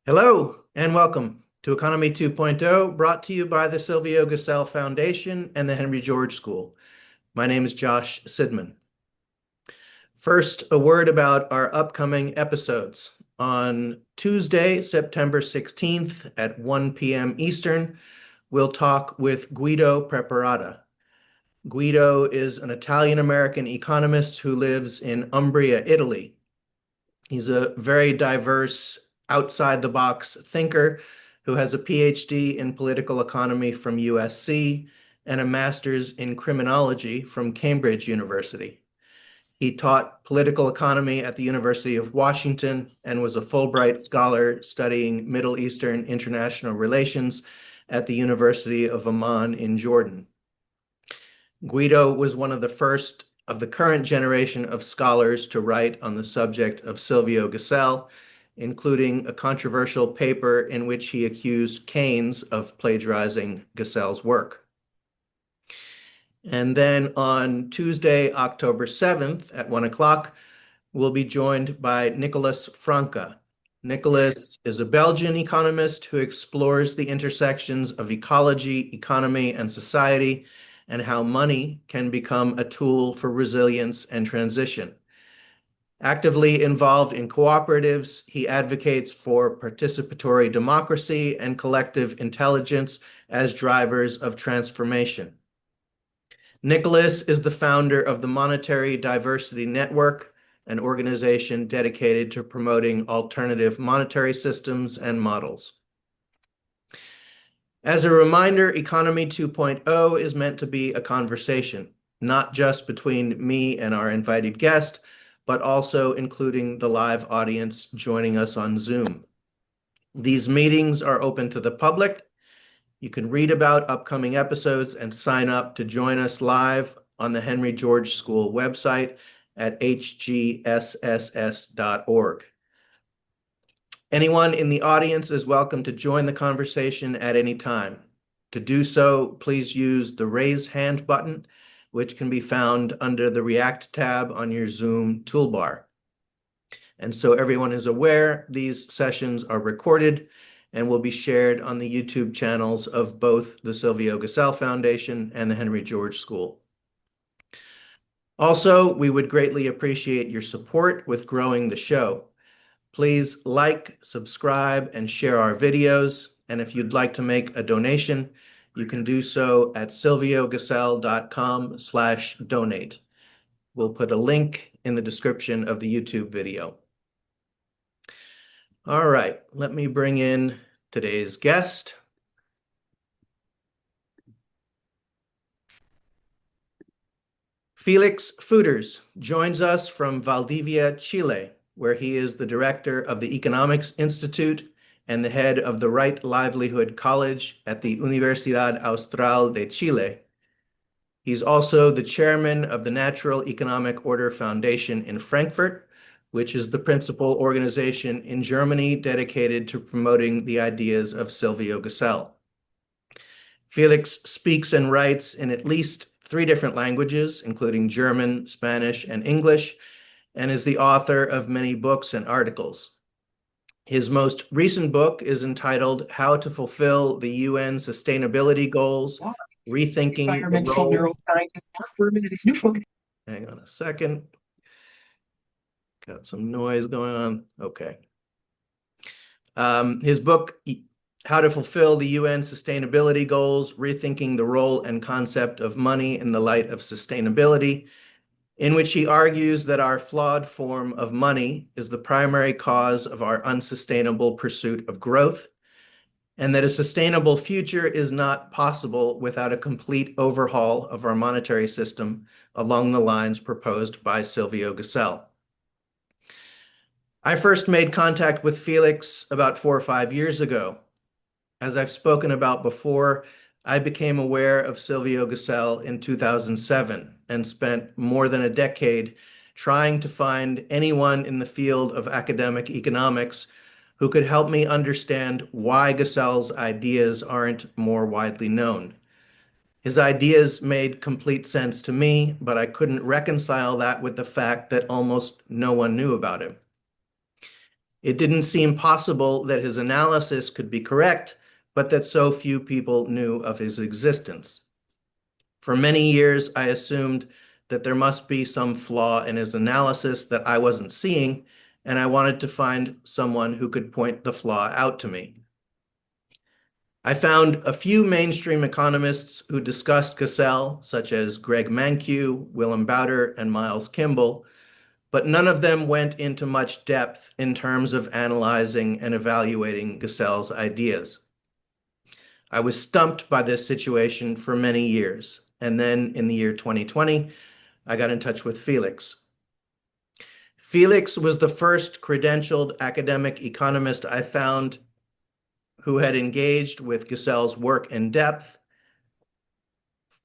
Hello and welcome to Economy 2.0, brought to you by the Silvio Gesell Foundation and the Henry George School. My name is Josh Sidman. First, a word about our upcoming episodes. On Tuesday, September 16th at 1 p.m. Eastern, we'll talk with Guido Preparata. Guido is an Italian-American economist who lives in Umbria, Italy. He's a very diverse, outside-the-box thinker who has a PhD in political economy from USC and a master's in criminology from Cambridge University. He taught political economy at the University of Washington and was a Fulbright scholar studying Middle Eastern international relations at the University of Amman in Jordan. Guido was one of the first of the current generation of scholars to write on the subject of Silvio Gesell, including a controversial paper in which he accused Keynes of plagiarizing Gesell's work. And then on Tuesday, October 7th at 1 o'clock, we'll be joined by Nicolas Franke. Nicolas is a Belgian economist who explores the intersections of ecology, economy, and society, and how money can become a tool for resilience and transition. Actively involved in cooperatives, he advocates for participatory democracy and collective intelligence as drivers of transformation. Nicolas is the founder of the Monetary Diversity Network, an organization dedicated to promoting alternative monetary systems and models. As a reminder, Economy 2.0 is meant to be a conversation, not just between me and our invited guest, but also including the live audience joining us on Zoom. These meetings are open to the public. You can read about upcoming episodes and sign up to join us live on the Henry George School website at hgsss.org. Anyone in the audience is welcome to join the conversation at any time. To do so, please use the raise hand button, which can be found under the React tab on your Zoom toolbar. And so everyone is aware, these sessions are recorded and will be shared on the YouTube channels of both the Silvio Gesell Foundation and the Henry George School. Also, we would greatly appreciate your support with growing the show. Please like, subscribe, and share our videos. And if you'd like to make a donation, you can do so at silviogesell.com/donate. We'll put a link in the description of the YouTube video. All right, let me bring in today's guest. Felix Fuders joins us from Valdivia, Chile, where he is the director of the Economics Institute and the head of the Right Livelihood College at the Universidad Austral de Chile. He's also the chairman of the Natural Economic Order Foundation in Frankfurt, which is the principal organization in Germany dedicated to promoting the ideas of Silvio Gesell. Felix speaks and writes in at least 3 different languages, including German, Spanish, and English, and is the author of many books and articles. His most recent book is entitled How to Fulfill the UN Sustainability Goals, Rethinking the Role... Hang on a second. Got some noise going on. Okay. His book, How to Fulfill the UN Sustainability Goals, Rethinking the Role and Concept of Money in the Light of Sustainability, in which he argues that our flawed form of money is the primary cause of our unsustainable pursuit of growth, and that a sustainable future is not possible without a complete overhaul of our monetary system along the lines proposed by Silvio Gesell. I first made contact with Felix about 4 or 5 years ago. As I've spoken about before, I became aware of Silvio Gesell in 2007 and spent more than a decade trying to find anyone in the field of academic economics who could help me understand why Gesell's ideas aren't more widely known. His ideas made complete sense to me, but I couldn't reconcile that with the fact that almost no one knew about him. It didn't seem possible that his analysis could be correct, but that so few people knew of his existence. For many years, I assumed that there must be some flaw in his analysis that I wasn't seeing, and I wanted to find someone who could point the flaw out to me. I found a few mainstream economists who discussed Cassell, such as Greg Mankiw, Willem Bouter, and Miles Kimball, but none of them went into much depth in terms of analyzing and evaluating Cassell's ideas. I was stumped by this situation for many years, and then in the year 2020, I got in touch with Felix. Felix was the first credentialed academic economist I found who had engaged with Cassell's work in depth.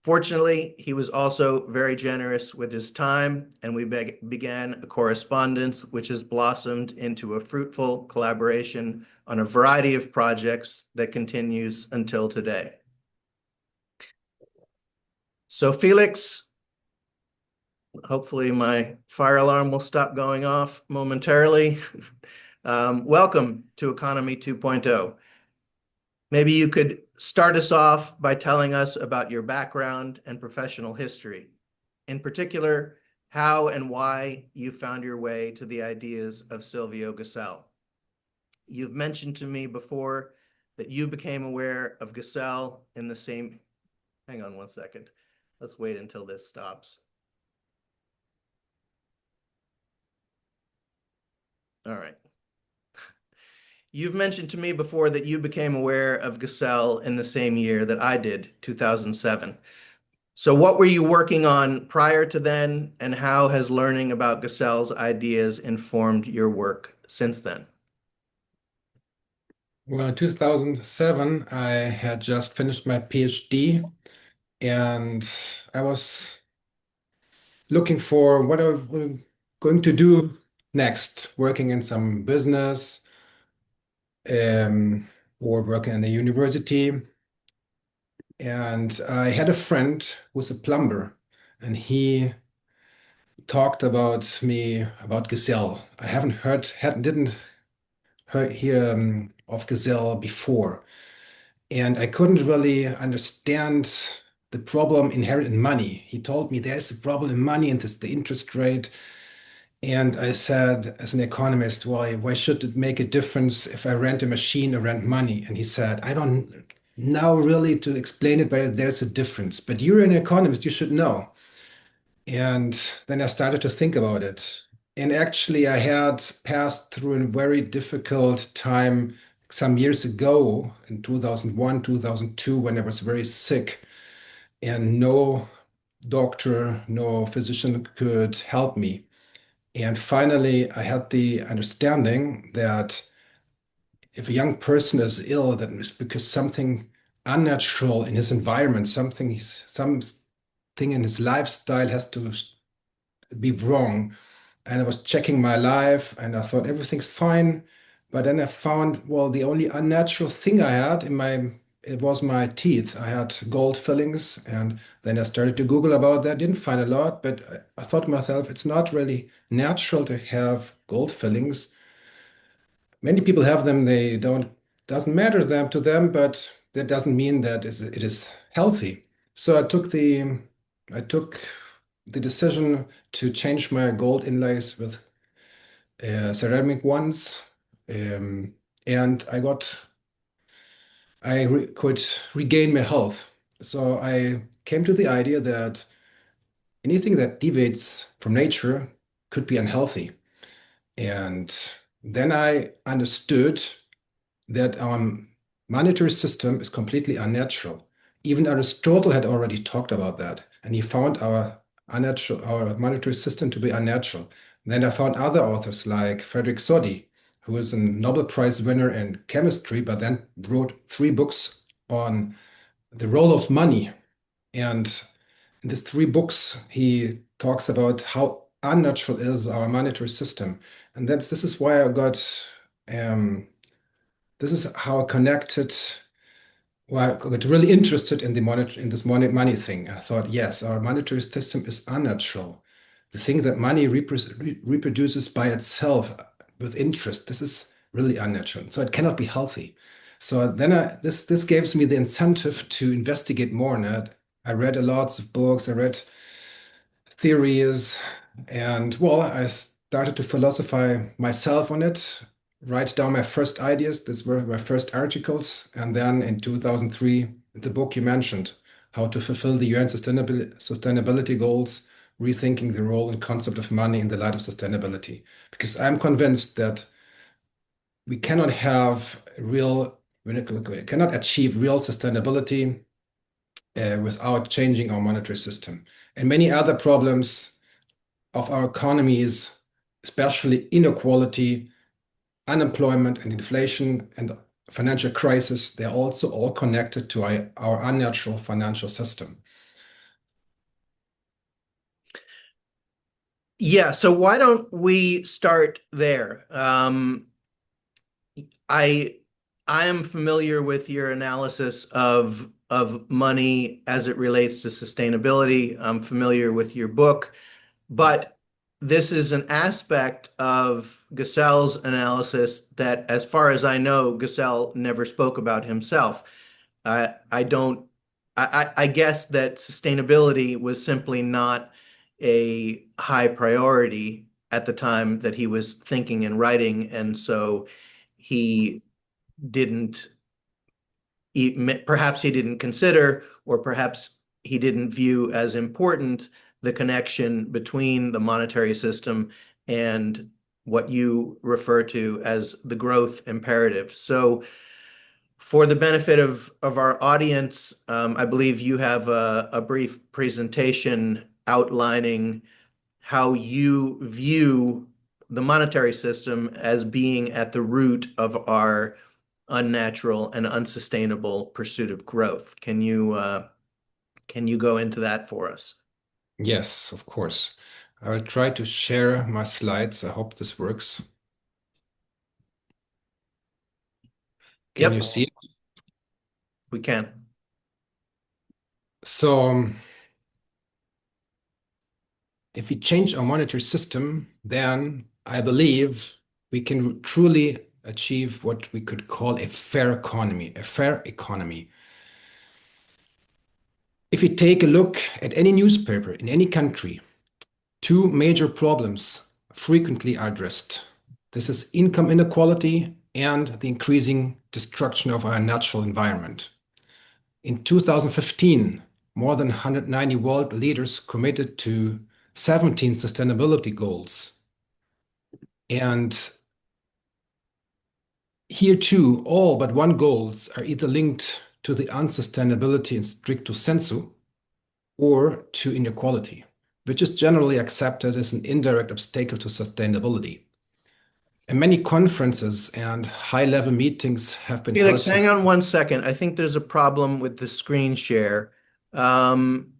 Fortunately, he was also very generous with his time, and we began a correspondence which has blossomed into a fruitful collaboration on a variety of projects that continues until today. So Felix, hopefully my fire alarm will stop going off momentarily. Welcome to Economy 2.0. Maybe you could start us off by telling us about your background and professional history. In particular, how and why you found your way to the ideas of Silvio Gesell. You've mentioned to me before that you became aware of Gesell in the same, hang on one second. Let's wait until this stops. All right. You've mentioned to me before that you became aware of Gesell in the same year that I did, 2007. So what were you working on prior to then, and how has learning about Gesell's ideas informed your work since then? Well, in 2007, I had just finished my PhD and I was looking for what I'm going to do next, working in some business um, or working in a university. And I had a friend who's a plumber, and he talked about me about Gesell. I haven't didn't hear of Gesell before. And I couldn't really understand the problem inherent in money. He told me there's a problem in money and it's the interest rate. And I said, as an economist, why should it make a difference if I rent a machine or rent money? And he said, I don't know really to explain it, but there's a difference. But you're an economist, you should know. And then I started to think about it. And actually, I had passed through a very difficult time some years ago in 2001, 2002, when I was very sick and no doctor, no physician could help me. And finally, I had the understanding that if a young person is ill, that is because something unnatural in his environment, something in his lifestyle has to be wrong. And I was checking my life and I thought everything's fine. But then I found, well, the only unnatural thing I had it was my teeth. I had gold fillings, and then I started to Google about that. Didn't find a lot, but I thought to myself, it's not really natural to have gold fillings. Many people have them, they don't, doesn't matter them to them, but that doesn't mean that it is healthy. So I took the decision to change my gold inlays with ceramic ones, um, and could regain my health. So I came to the idea that anything that deviates from nature could be unhealthy. And then I understood that our monetary system is completely unnatural. Even Aristotle had already talked about that, and he found our monetary system to be unnatural. Then I found other authors like Frederick Soddy, who is a Nobel Prize winner in chemistry, but then wrote 3 books on the role of money. And in these 3 books, he talks about how unnatural is our monetary system. And this is why um, this is how I connected. Well, I got really interested in this money thing. I thought, yes, our monetary system is unnatural. The thing that money reproduces by itself with interest. This is really unnatural. So it cannot be healthy. So then this gives me the incentive to investigate more in it. I read a lots of books, I read theories, and well, I started to philosophize myself on it, write down my first ideas. These were my first articles. And then in 2003, the book you mentioned, How to Fulfill the UN Sustainability Goals, Rethinking the Role and Concept of Money in the Light of Sustainability. Because I'm convinced that we cannot have real, we cannot achieve real sustainability without changing our monetary system. And many other problems of our economies, especially inequality, unemployment and inflation and financial crisis, they're also all connected to our unnatural financial system. Yeah, so why don't we start there? I I am familiar with your analysis of money as it relates to sustainability. I'm familiar with your book, but this is an aspect of Gassel's analysis that, as far as I know, Gassel never spoke about himself. I don't. I guess that sustainability was simply not a high priority at the time that he was thinking and writing, and so he didn't, perhaps he didn't consider, or perhaps he didn't view as important the connection between the monetary system and what you refer to as the growth imperative. So for the benefit of our audience, I believe you have a brief presentation outlining how you view the monetary system as being at the root of our unnatural and unsustainable pursuit of growth. Can you go into that for us? Yes, of course. I will try to share my slides. I hope this works. Can you Yep, see it? we can. So if we change our monetary system, then I believe we can truly achieve what we could call a fair economy, a fair economy. If we take a look at any newspaper in any country, two major problems frequently are addressed. This is income inequality and the increasing destruction of our natural environment. In 2015, more than 190 world leaders committed to 17 sustainability goals. And here too, all but one goals are either linked to the unsustainability in stricto sensu or to inequality, which is generally accepted as an indirect obstacle to sustainability. And many conferences and high-level meetings have been held Felix, since. hang on one second. I think there's a problem with the screen share. Um,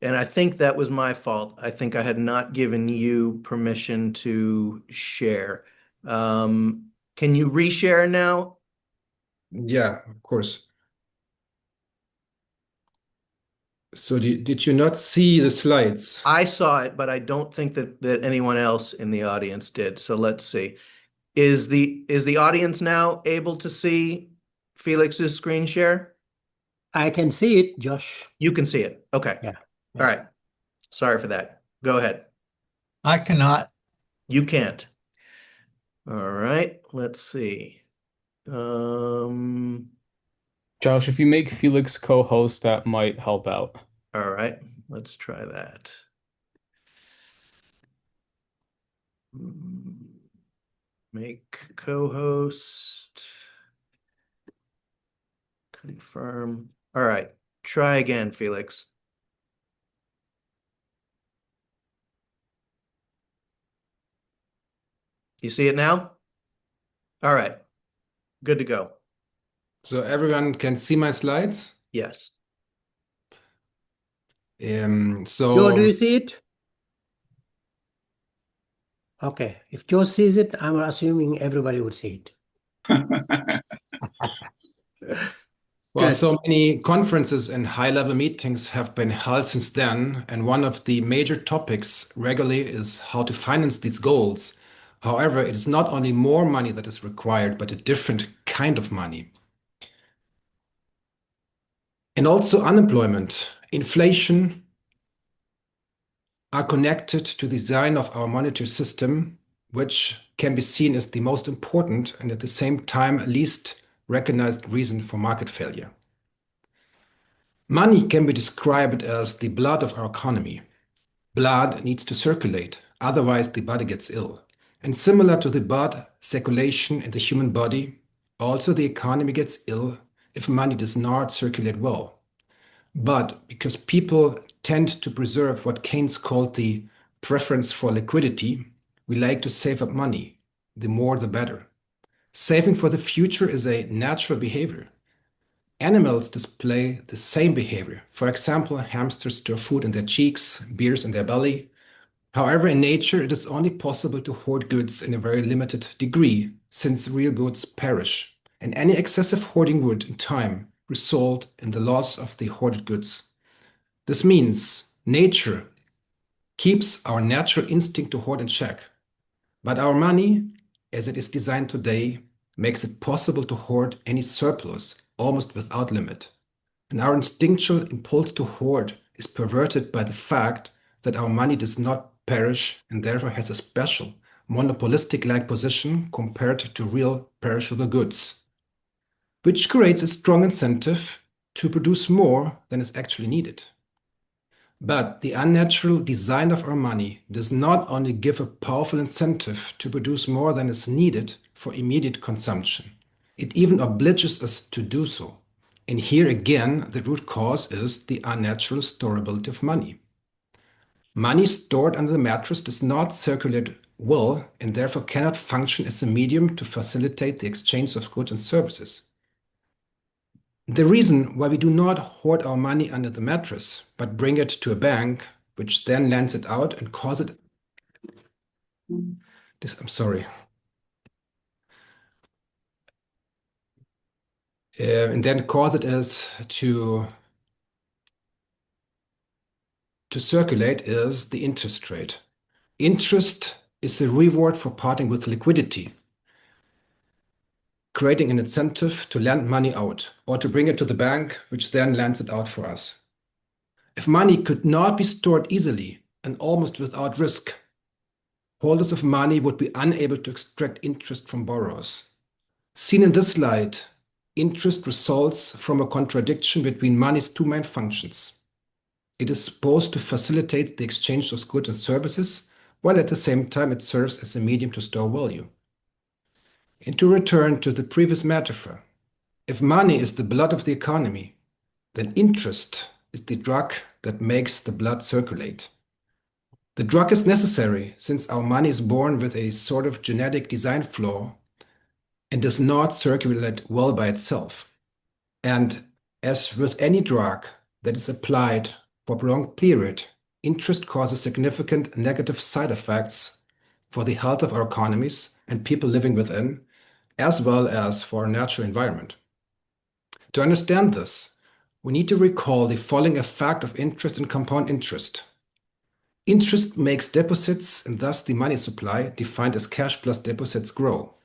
and I think that was my fault. I think I had not given you permission to share. Can you reshare now? Yeah, of course. So did you not see the slides? I saw it, but I don't think that anyone else in the audience did. So let's see. Is the audience now able to see Felix's screen share? I can see it, Josh. You can see it. Okay. Yeah. All right. Sorry for that. Go ahead. I cannot. You can't. All right. Let's see. Um, Josh, if you make Felix co-host, that might help out. all right. Let's try that. Make co-host. Confirm. All right. Try again, Felix. You see it now? All right. Good to go. So everyone can see my slides. Yes. Joe, do you see it? Okay. If Joe sees it, I'm assuming everybody would see it. Well, Good. so many conferences and high-level meetings have been held since then, and one of the major topics regularly is how to finance these goals. However, it is not only more money that is required, but a different kind of money. And also unemployment, inflation are connected to the design of our monetary system, which can be seen as the most important and at the same time least recognized reason for market failure. Money can be described as the blood of our economy. Blood needs to circulate, otherwise the body gets ill. And similar to the blood circulation in the human body, also the economy gets ill if money does not circulate well. But because people tend to preserve what Keynes called the preference for liquidity, we like to save up money. The more, the better. Saving for the future is a natural behavior. Animals display the same behavior. For example, hamsters store food in their cheeks, beers in their belly. However, in nature, it is only possible to hoard goods in a very limited degree, since real goods perish, and any excessive hoarding would, in time, result in the loss of the hoarded goods. This means nature keeps our natural instinct to hoard in check, but our money, as it is designed today, makes it possible to hoard any surplus almost without limit. And our instinctual impulse to hoard is perverted by the fact that our money does not perish and therefore has a special monopolistic-like position compared to real perishable goods, which creates a strong incentive to produce more than is actually needed. But the unnatural design of our money does not only give a powerful incentive to produce more than is needed for immediate consumption, it even obliges us to do so. And here again, the root cause is the unnatural storability of money. Money stored under the mattress does not circulate well and therefore cannot function as a medium to facilitate the exchange of goods and services. The reason why we do not hoard our money under the mattress, but bring it to a bank, which then lends it out and cause it and then cause it as to circulate is the interest rate. Interest is a reward for parting with liquidity, creating an incentive to lend money out or to bring it to the bank, which then lends it out for us. If money could not be stored easily and almost without risk, holders of money would be unable to extract interest from borrowers. Seen in this light, interest results from a contradiction between money's two main functions. It is supposed to facilitate the exchange of goods and services, while at the same time it serves as a medium to store value. And to return to the previous metaphor, if money is the blood of the economy, then interest is the drug that makes the blood circulate. The drug is necessary since our money is born with a sort of genetic design flaw and does not circulate well by itself. And as with any drug that is applied for a prolonged period, interest causes significant negative side effects for the health of our economies and people living within, as well as for our natural environment. To understand this, we need to recall the following effect of interest and compound interest. Interest makes deposits and thus the money supply, defined as cash plus deposits, grow.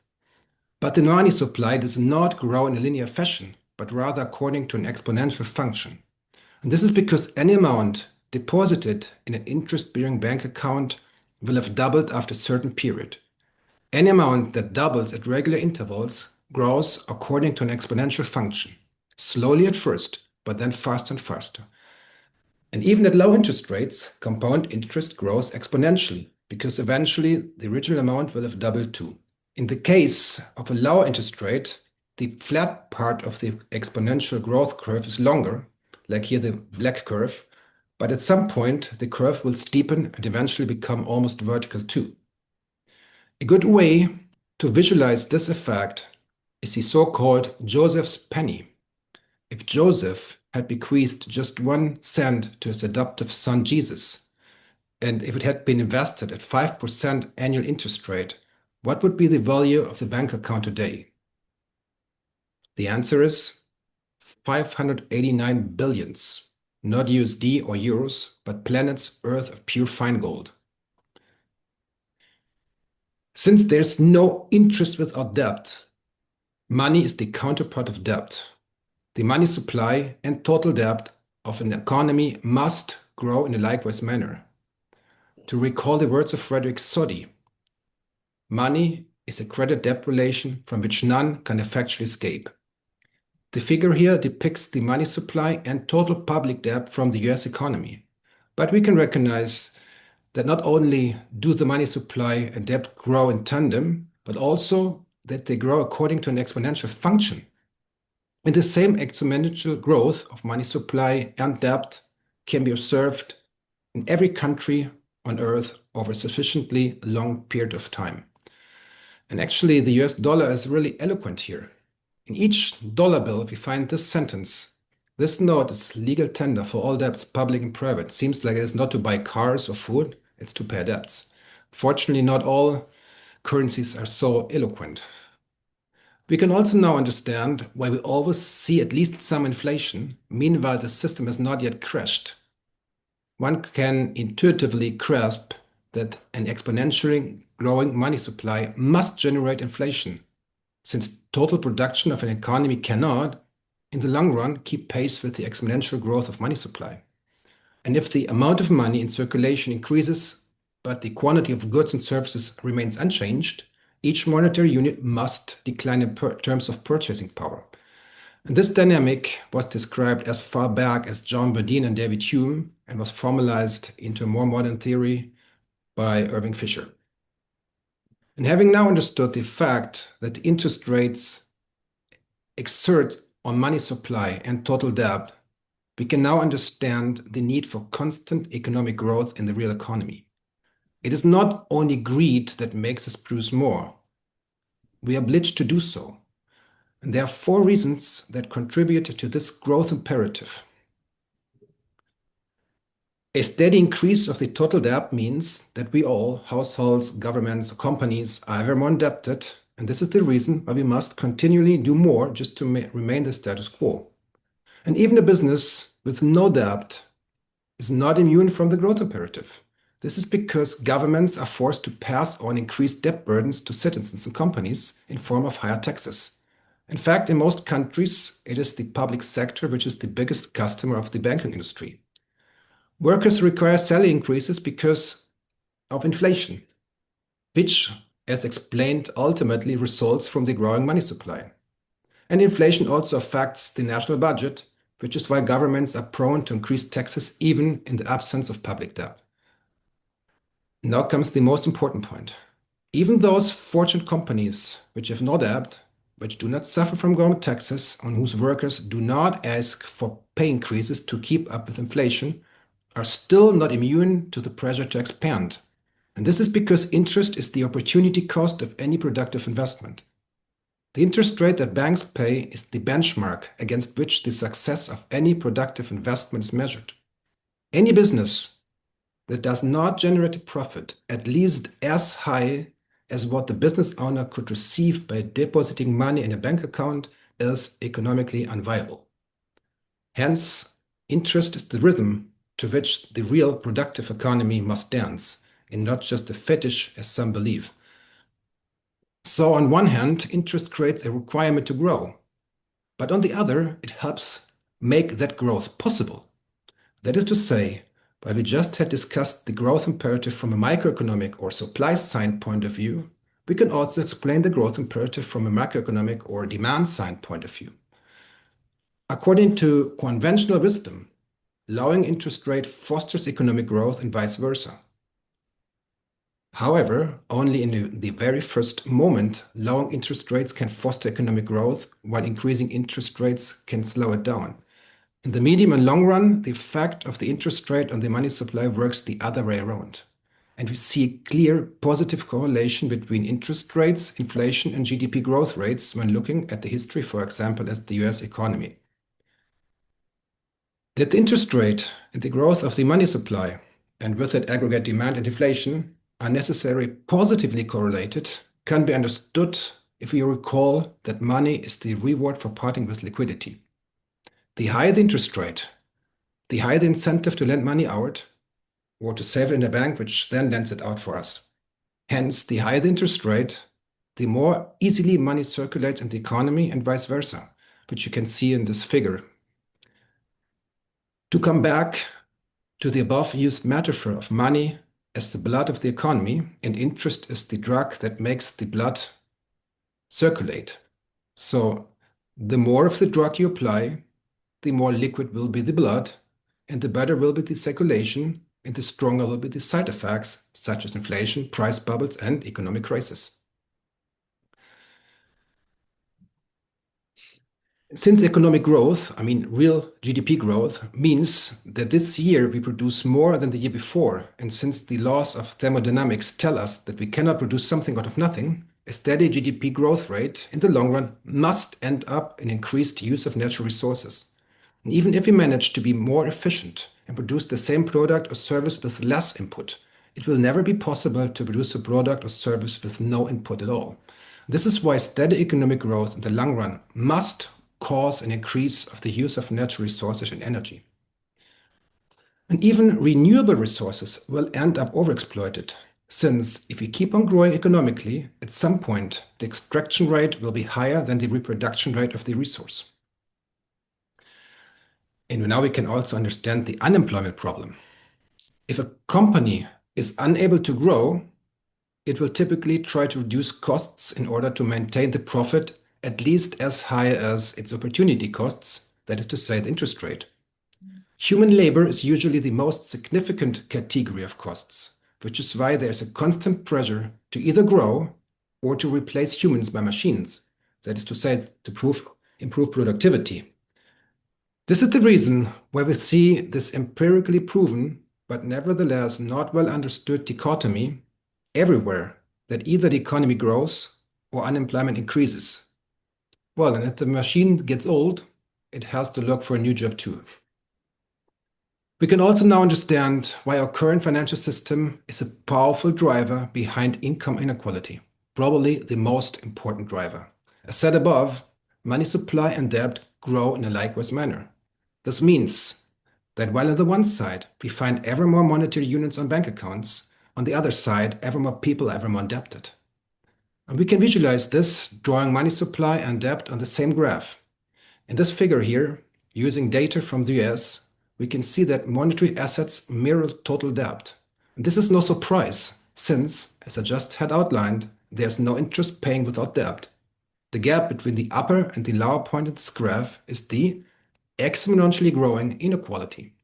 But the money supply does not grow in a linear fashion, but rather according to an exponential function. And this is because any amount deposited in an interest-bearing bank account will have doubled after a certain period. Any amount that doubles at regular intervals grows according to an exponential function, slowly at first, but then faster and faster. And even at low interest rates, compound interest grows exponentially, because eventually the original amount will have doubled too. In the case of a lower interest rate, the flat part of the exponential growth curve is longer, like here the black curve, but at some point the curve will steepen and eventually become almost vertical too. A good way to visualize this effect is the so-called Joseph's penny. If Joseph had bequeathed just 1 cent to his adoptive son Jesus, and if it had been invested at 5% annual interest rate, what would be the value of the bank account today? The answer is 589 billions, not USD or euros, but planet's Earth of pure fine gold. Since there's no interest without debt, money is the counterpart of debt. The money supply and total debt of an economy must grow in a likewise manner. To recall the words of Frederick Soddy, money is a credit-debt relation from which none can effectually escape. The figure here depicts the money supply and total public debt from the US economy. But we can recognize that not only do the money supply and debt grow in tandem, but also that they grow according to an exponential function. And the same exponential growth of money supply and debt can be observed in every country on Earth over a sufficiently long period of time. And actually, the US dollar is really eloquent here. In each dollar bill, we find this sentence: "This note is legal tender for all debts, public and private." Seems like it is not to buy cars or food, it's to pay debts. Fortunately, not all currencies are so eloquent. We can also now understand why we always see at least some inflation. Meanwhile, the system has not yet crashed. One can intuitively grasp that an exponentially growing money supply must generate inflation, since total production of an economy cannot, in the long run, keep pace with the exponential growth of money supply. And if the amount of money in circulation increases, but the quantity of goods and services remains unchanged, each monetary unit must decline in terms of purchasing power. And this dynamic was described as far back as John Bodine and David Hume and was formalized into a more modern theory by Irving Fisher. And having now understood the fact that the interest rates exert on money supply and total debt, we can now understand the need for constant economic growth in the real economy. It is not only greed that makes us produce more. We are obliged to do so. And there are 4 reasons that contribute to this growth imperative. A steady increase of the total debt means that we all, households, governments, companies, are ever more indebted, and this is the reason why we must continually do more just to remain the status quo. And even a business with no debt is not immune from the growth imperative. This is because governments are forced to pass on increased debt burdens to citizens and companies in form of higher taxes. In fact, in most countries, it is the public sector which is the biggest customer of the banking industry. Workers require salary increases because of inflation, which, as explained, ultimately results from the growing money supply. And inflation also affects the national budget, which is why governments are prone to increase taxes even in the absence of public debt. Now comes the most important point. Even those fortunate companies which have no debt, which do not suffer from government taxes, on whose workers do not ask for pay increases to keep up with inflation, are still not immune to the pressure to expand. And this is because interest is the opportunity cost of any productive investment. The interest rate that banks pay is the benchmark against which the success of any productive investment is measured. Any business that does not generate a profit at least as high as what the business owner could receive by depositing money in a bank account is economically unviable. Hence, interest is the rhythm to which the real productive economy must dance, and not just a fetish as some believe. So on one hand, interest creates a requirement to grow, but on the other, it helps make that growth possible. That is to say, while we just had discussed the growth imperative from a microeconomic or supply side point of view, we can also explain the growth imperative from a macroeconomic or demand side point of view. According to conventional wisdom, lowering interest rate fosters economic growth and vice versa. However, only in the very first moment, lowering interest rates can foster economic growth, while increasing interest rates can slow it down. In the medium and long run, the effect of the interest rate on the money supply works the other way around. And we see a clear positive correlation between interest rates, inflation, and GDP growth rates when looking at the history, for example, as the US economy. That the interest rate and the growth of the money supply, and with it aggregate demand and inflation, are necessarily positively correlated can be understood if we recall that money is the reward for parting with liquidity. The higher the interest rate, the higher the incentive to lend money out or to save it in a bank, which then lends it out for us. Hence, the higher the interest rate, the more easily money circulates in the economy and vice versa, which you can see in this figure. To come back to the above used metaphor of money as the blood of the economy, and interest is the drug that makes the blood circulate. So the more of the drug you apply, the more liquid will be the blood, and the better will be the circulation, and the stronger will be the side effects, such as inflation, price bubbles, and economic crisis. Since economic growth, I mean real GDP growth, means that this year we produce more than the year before, and since the laws of thermodynamics tell us that we cannot produce something out of nothing, a steady GDP growth rate in the long run must end up in increased use of natural resources. And even if we manage to be more efficient and produce the same product or service with less input, it will never be possible to produce a product or service with no input at all. This is why steady economic growth in the long run must cause an increase of the use of natural resources and energy. And even renewable resources will end up overexploited, since if we keep on growing economically, at some point the extraction rate will be higher than the reproduction rate of the resource. And now we can also understand the unemployment problem. If a company is unable to grow, it will typically try to reduce costs in order to maintain the profit at least as high as its opportunity costs, that is to say, the interest rate. Human labor is usually the most significant category of costs, which is why there is a constant pressure to either grow or to replace humans by machines, that is to say, to improve productivity. This is the reason why we see this empirically proven, but nevertheless not well understood dichotomy everywhere, that either the economy grows or unemployment increases. Well, and if the machine gets old, it has to look for a new job too. We can also now understand why our current financial system is a powerful driver behind income inequality, probably the most important driver. As said above, money supply and debt grow in a likewise manner. This means that while on the one side we find ever more monetary units on bank accounts, on the other side, ever more people are ever more indebted. And we can visualize this drawing money supply and debt on the same graph. In this figure here, using data from the US, we can see that monetary assets mirror total debt. And this is no surprise, since, as I just had outlined, there's no interest paying without debt. The gap between the upper and the lower point of this graph is the exponentially growing inequality.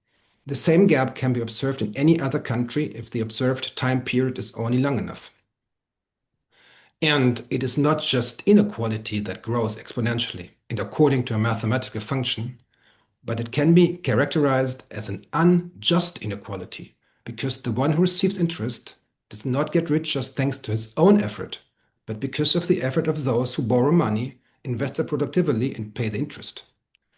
The same gap can be observed in any other country if the observed time period is only long enough. And it is not just inequality that grows exponentially and according to a mathematical function, but it can be characterized as an unjust inequality, because the one who receives interest does not get rich just thanks to his own effort, but because of the effort of those who borrow money, invest it productively, and pay the interest.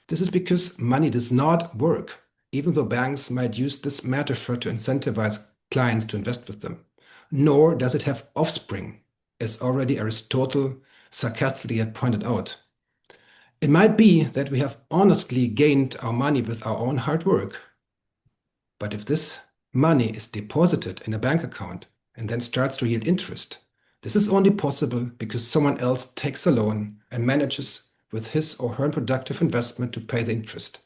This is because money does not work, even though banks might use this metaphor to incentivize clients to invest with them. Nor does it have offspring, as already Aristotle sarcastically had pointed out. It might be that we have honestly gained our money with our own hard work. But if this money is deposited in a bank account and then starts to yield interest, this is only possible because someone else takes a loan and manages with his or her productive investment to pay the interest.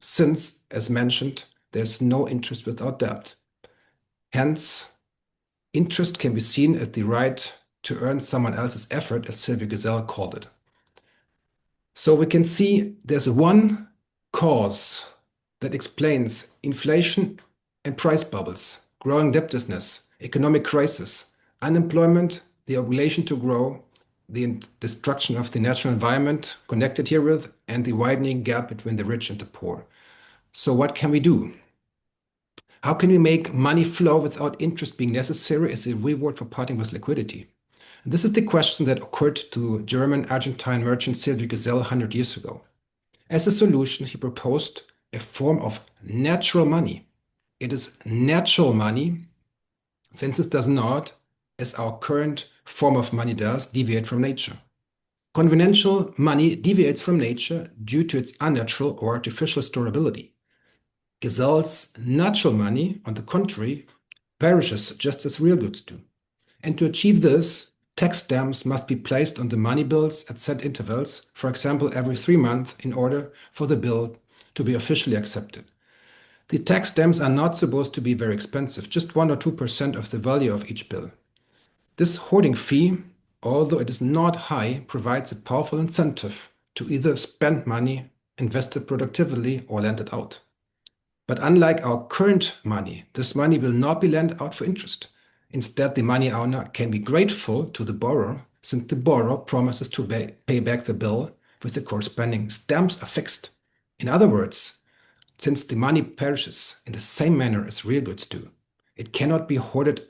Since, as mentioned, there's no interest without debt. Hence, interest can be seen as the right to earn someone else's effort, as Sylvia Gesell called it. So we can see there's one cause that explains inflation and price bubbles, growing debtedness, economic crisis, unemployment, the obligation to grow, the destruction of the natural environment connected herewith, and the widening gap between the rich and the poor. So what can we do? How can we make money flow without interest being necessary as a reward for parting with liquidity? And this is the question that occurred to German-Argentine merchant Sylvia Gesell 100 years ago. As a solution, he proposed a form of natural money. It is natural money, since it does not, as our current form of money does, deviate from nature. Conventional money deviates from nature due to its unnatural or artificial storability. Gesell's natural money, on the contrary, perishes just as real goods do. And to achieve this, tax stamps must be placed on the money bills at set intervals, for example, every 3 months, in order for the bill to be officially accepted. The tax stamps are not supposed to be very expensive, just 1 or 2% of the value of each bill. This hoarding fee, although it is not high, provides a powerful incentive to either spend money, invest it productively, or lend it out. But unlike our current money, this money will not be lent out for interest. Instead, the money owner can be grateful to the borrower, since the borrower promises to pay back the bill with the corresponding stamps are fixed. In other words, since the money perishes in the same manner as real goods do, it cannot be hoarded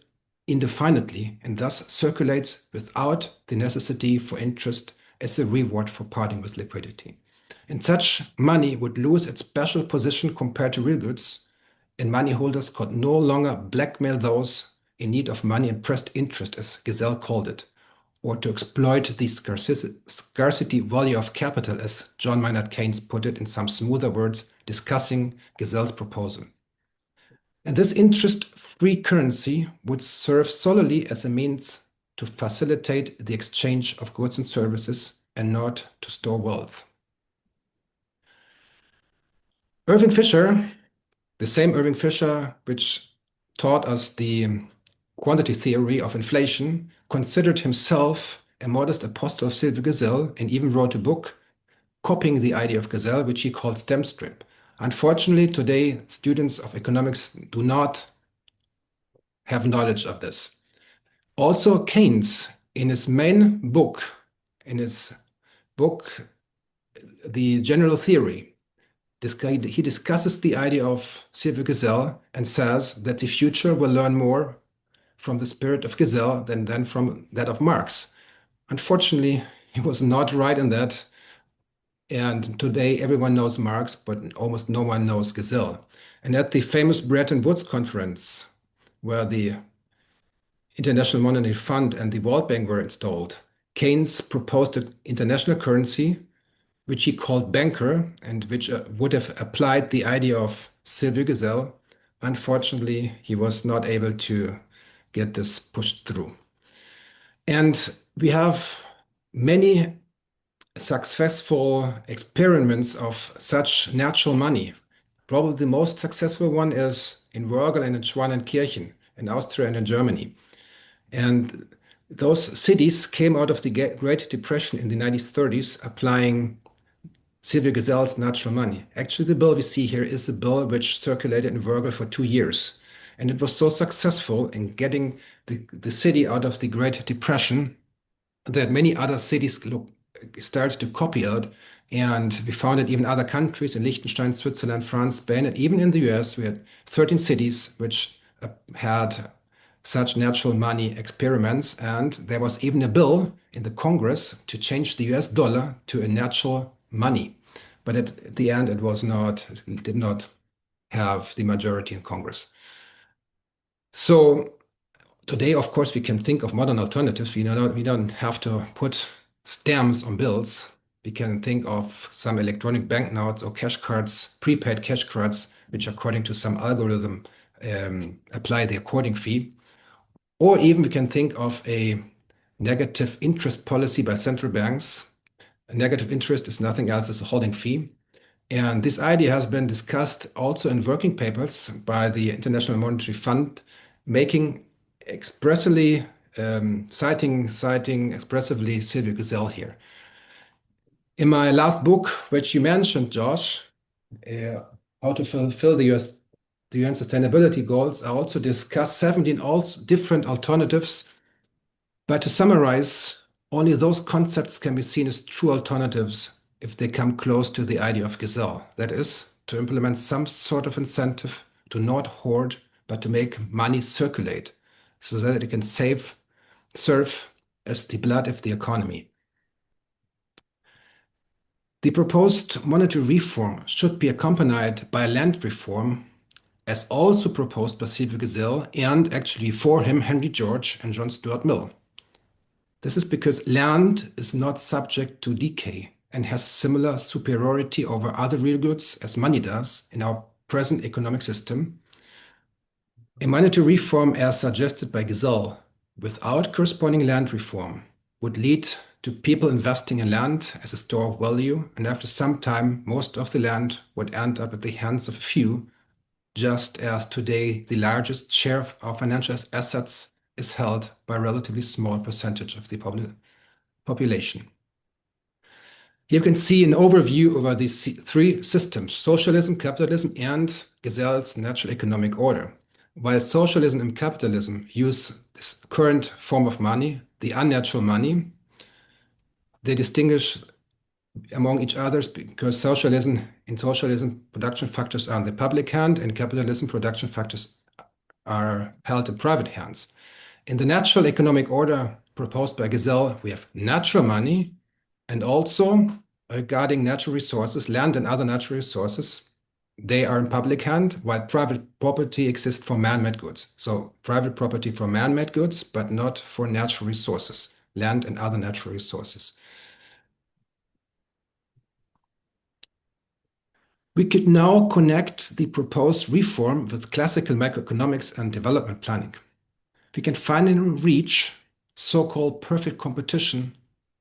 indefinitely and thus circulates without the necessity for interest as a reward for parting with liquidity. And such money would lose its special position compared to real goods, and money holders could no longer blackmail those in need of money and pressed interest, as Gesell called it, or to exploit the scarcity value of capital, as John Maynard Keynes put it in some smoother words, discussing Gesell's proposal. And this interest-free currency would serve solely as a means to facilitate the exchange of goods and services and not to store wealth. Irving Fisher, the same Irving Fisher which taught us the quantity theory of inflation, considered himself a modest apostle of Sylvie Gesell and even wrote a book copying the idea of Gesell, which he called stem strip. Unfortunately, today, students of economics do not have knowledge of this. Also, Keynes, in his main book, The General Theory, he discusses the idea of Sylvie Gesell and says that the future will learn more from the spirit of Gesell than from that of Marx. Unfortunately, he was not right in that. And today everyone knows Marx, but almost no one knows Gesell. And at the famous Bretton Woods conference, where the International Monetary Fund and the World Bank were installed, Keynes proposed an international currency, which he called banker, and which would have applied the idea of Sylvie Gesell. Unfortunately, he was not able to get this pushed through. And we have many successful experiments of such natural money. Probably the most successful one is in Wörgl and in Schwanenkirchen in Austria and in Germany. And those cities came out of the Great Depression in the 1930s, applying Sylvie Gesell's natural money. Actually, the bill we see here is the bill which circulated in Wörgl for 2 years. And it was so successful in getting the city out of the Great Depression that many other cities started to copy it. And we found it even in other countries, in Liechtenstein, Switzerland, France, Spain, and even in the US, we had 13 cities which had such natural money experiments. And there was even a bill in the Congress to change the US dollar to a natural money. But at the end, it did not have the majority in Congress. So today, of course, we can think of modern alternatives. We don't have to put stamps on bills. We can think of some electronic banknotes or cash cards, prepaid cash cards, which according to some algorithm apply the according fee. Or even we can think of a negative interest policy by central banks. A negative interest is nothing else as a holding fee. And this idea has been discussed also in working papers by the International Monetary Fund, making expressly citing expressively Sylvie Gesell here. In my last book, which you mentioned, Josh, how to fulfill the UN sustainability goals, I also discuss 17 different alternatives. But to summarize, only those concepts can be seen as true alternatives if they come close to the idea of Gesell. That is, to implement some sort of incentive to not hoard, but to make money circulate so that it can serve as the blood of the economy. The proposed monetary reform should be accompanied by a land reform, as also proposed by Sylvie Gesell and actually for him Henry George and John Stuart Mill. This is because land is not subject to decay and has similar superiority over other real goods as money does in our present economic system. A monetary reform, as suggested by Gesell, without corresponding land reform would lead to people investing in land as a store of value, and after some time, most of the land would end up at the hands of a few, just as today the largest share of our financial assets is held by a relatively small percentage of the population. Here you can see an overview over these three systems: socialism, capitalism, and Gesell's natural economic order. While socialism and capitalism use this current form of money, the unnatural money, they distinguish among each other because in socialism, production factors are in the public hand, and capitalism, production factors are held in private hands. In the natural economic order proposed by Gesell, we have natural money, and also regarding natural resources, land and other natural resources, they are in public hand, while private property exists for man-made goods. So private property for man-made goods, but not for natural resources, land and other natural resources. We could now connect the proposed reform with classical macroeconomics and development planning. We can finally reach so-called perfect competition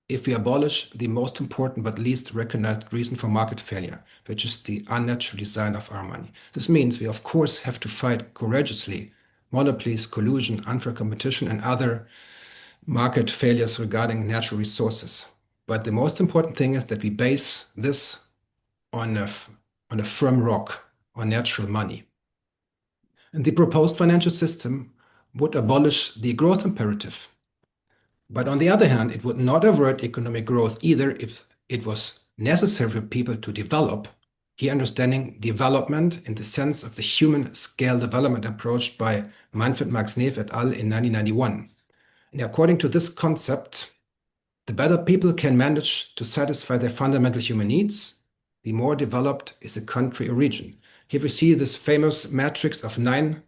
if we abolish the most important but least recognized reason for market failure, which is the unnatural design of our money. This means we, of course, have to fight courageously monopolies, collusion, unfair competition, and other market failures regarding natural resources. But the most important thing is that we base this on a firm rock, on natural money. And the proposed financial system would abolish the growth imperative. But on the other hand, it would not avert economic growth either if it was necessary for people to develop, here understanding development in the sense of the human scale development approach by Manfred Max Neef et al. In 1991. And according to this concept, the better people can manage to satisfy their fundamental human needs, the more developed is a country or region. Here we see this famous matrix of 9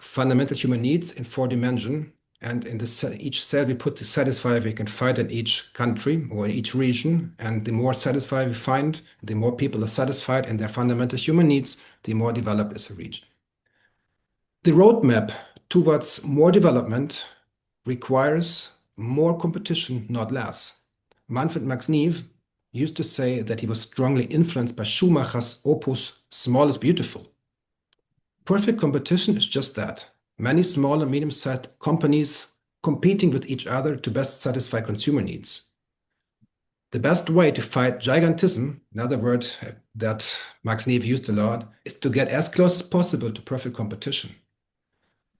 fundamental human needs in 4 dimensions. And in each cell, we put the satisfier we can find in each country or in each region. And the more satisfier we find, the more people are satisfied in their fundamental human needs, the more developed is a region. The roadmap towards more development requires more competition, not less. Manfred Max Neef used to say that he was strongly influenced by Schumacher's opus, Small is Beautiful. Perfect competition is just that. Many small and medium-sized companies competing with each other to best satisfy consumer needs. The best way to fight gigantism, another word that Max Neef used a lot, is to get as close as possible to perfect competition.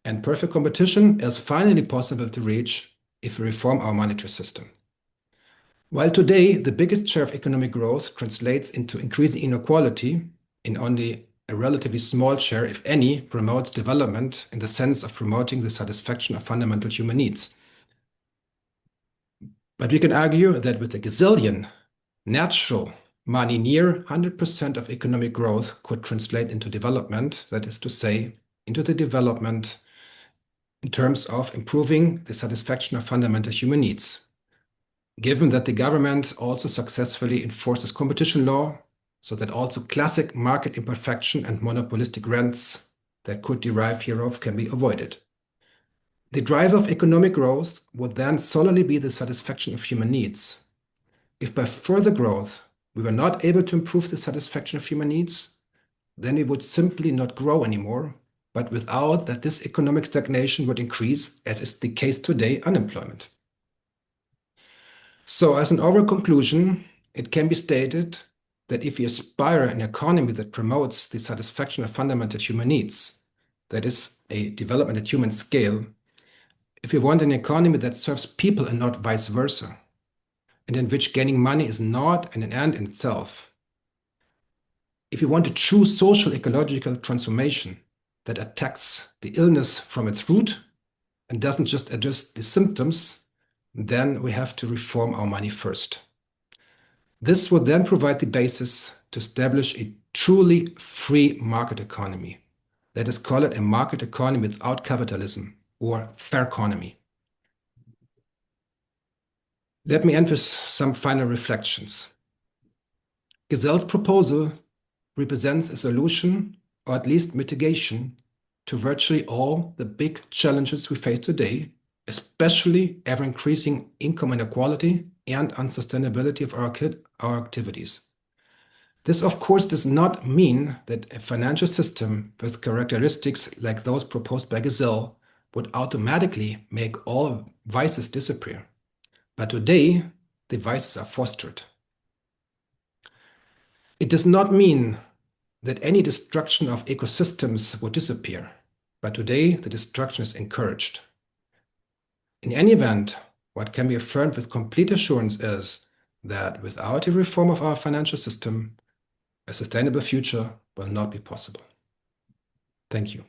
And perfect competition is finally possible to reach if we reform our monetary system. While today the biggest share of economic growth translates into increasing inequality, in only a relatively small share, if any, promotes development in the sense of promoting the satisfaction of fundamental human needs. But we can argue that with the Gesellian natural money, near 100% of economic growth could translate into development, that is to say, into the development in terms of improving the satisfaction of fundamental human needs. Given that the government also successfully enforces competition law, so that also classic market imperfection and monopolistic rents that could derive hereof can be avoided. The driver of economic growth would then solely be the satisfaction of human needs. If by further growth we were not able to improve the satisfaction of human needs, then we would simply not grow anymore, but without that this economic stagnation would increase, as is the case today, unemployment. So as an overall conclusion, it can be stated that if we aspire an economy that promotes the satisfaction of fundamental human needs, that is a development at human scale, if we want an economy that serves people and not vice versa, and in which gaining money is not an end in itself, if we want a true social ecological transformation that attacks the illness from its root and doesn't just address the symptoms, then we have to reform our money first. This would then provide the basis to establish a truly free market economy. Let us call it a market economy without capitalism, or fair economy. Let me end with some final reflections. Gesell's proposal represents a solution, or at least mitigation, to virtually all the big challenges we face today, especially ever-increasing income inequality and unsustainability of our activities. This, of course, does not mean that a financial system with characteristics like those proposed by Gesell would automatically make all vices disappear. But today, the vices are fostered. It does not mean that any destruction of ecosystems would disappear, but today the destruction is encouraged. In any event, what can be affirmed with complete assurance is that without a reform of our financial system, a sustainable future will not be possible. Thank you.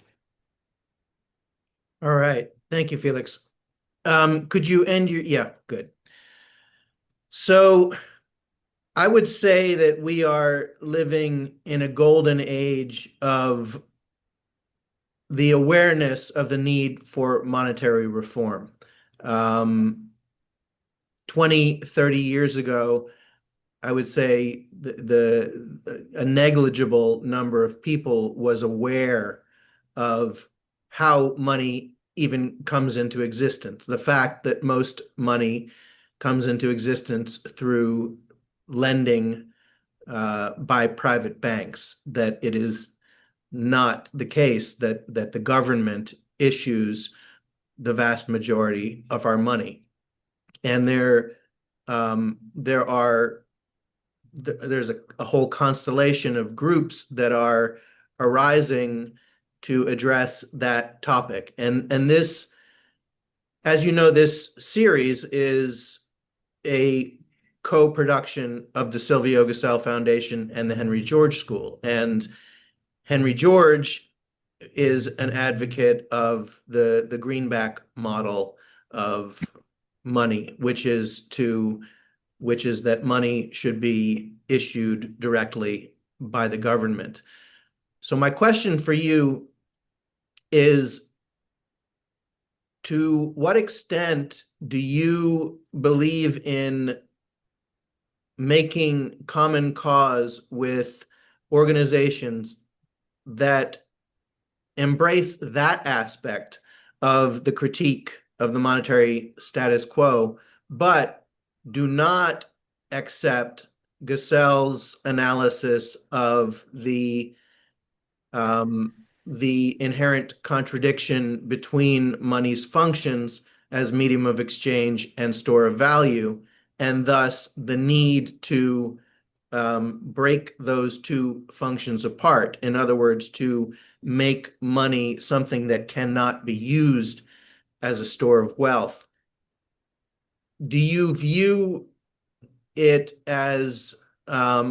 All right. Thank you, Felix. Could you end your, yeah, good. So I would say that we are living in a golden age of the awareness of the need for monetary reform. 20, 30 years ago, I would say a negligible number of people was aware of how money even comes into existence. The fact that most money comes into existence through lending by private banks, that it is not the case that the government issues the vast majority of our money. And there's a whole constellation of groups that are arising to address that topic. And this, as you know, this series is a co-production of the Silvio Gesell Foundation and the Henry George School. And Henry George is an advocate of the greenback model of money, which is that money should be issued directly by the government. So my question for you is, to what extent do you believe in making common cause with organizations that embrace that aspect of the critique of the monetary status quo, but do not accept Gesell's analysis of the inherent contradiction between money's functions as medium of exchange and store of value, and thus the need to break those two functions apart. In other words, to make money something that cannot be used as a store of wealth. Do you view it as a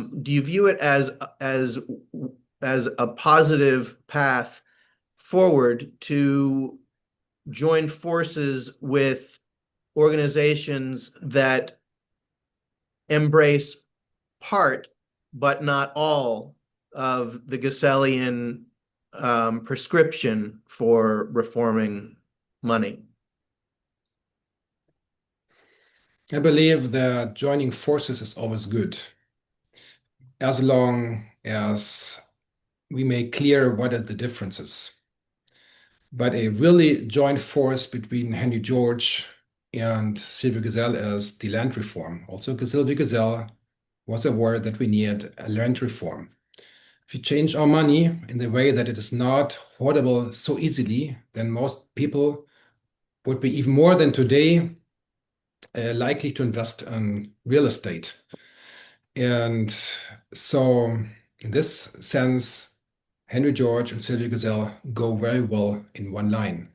positive path forward to join forces with organizations that embrace part, but not all, of the Gesellian prescription for reforming money? I believe that joining forces is always good, as long as we make clear what are the differences. But a really joint force between Henry George and Silvio Gesell is the land reform. Also, Silvio Gesell was aware that we need a land reform. If we change our money in the way that it is not hoardable so easily, then most people would be, even more than today, likely to invest in real estate. And so in this sense, Henry George and Silvio Gesell go very well in one line.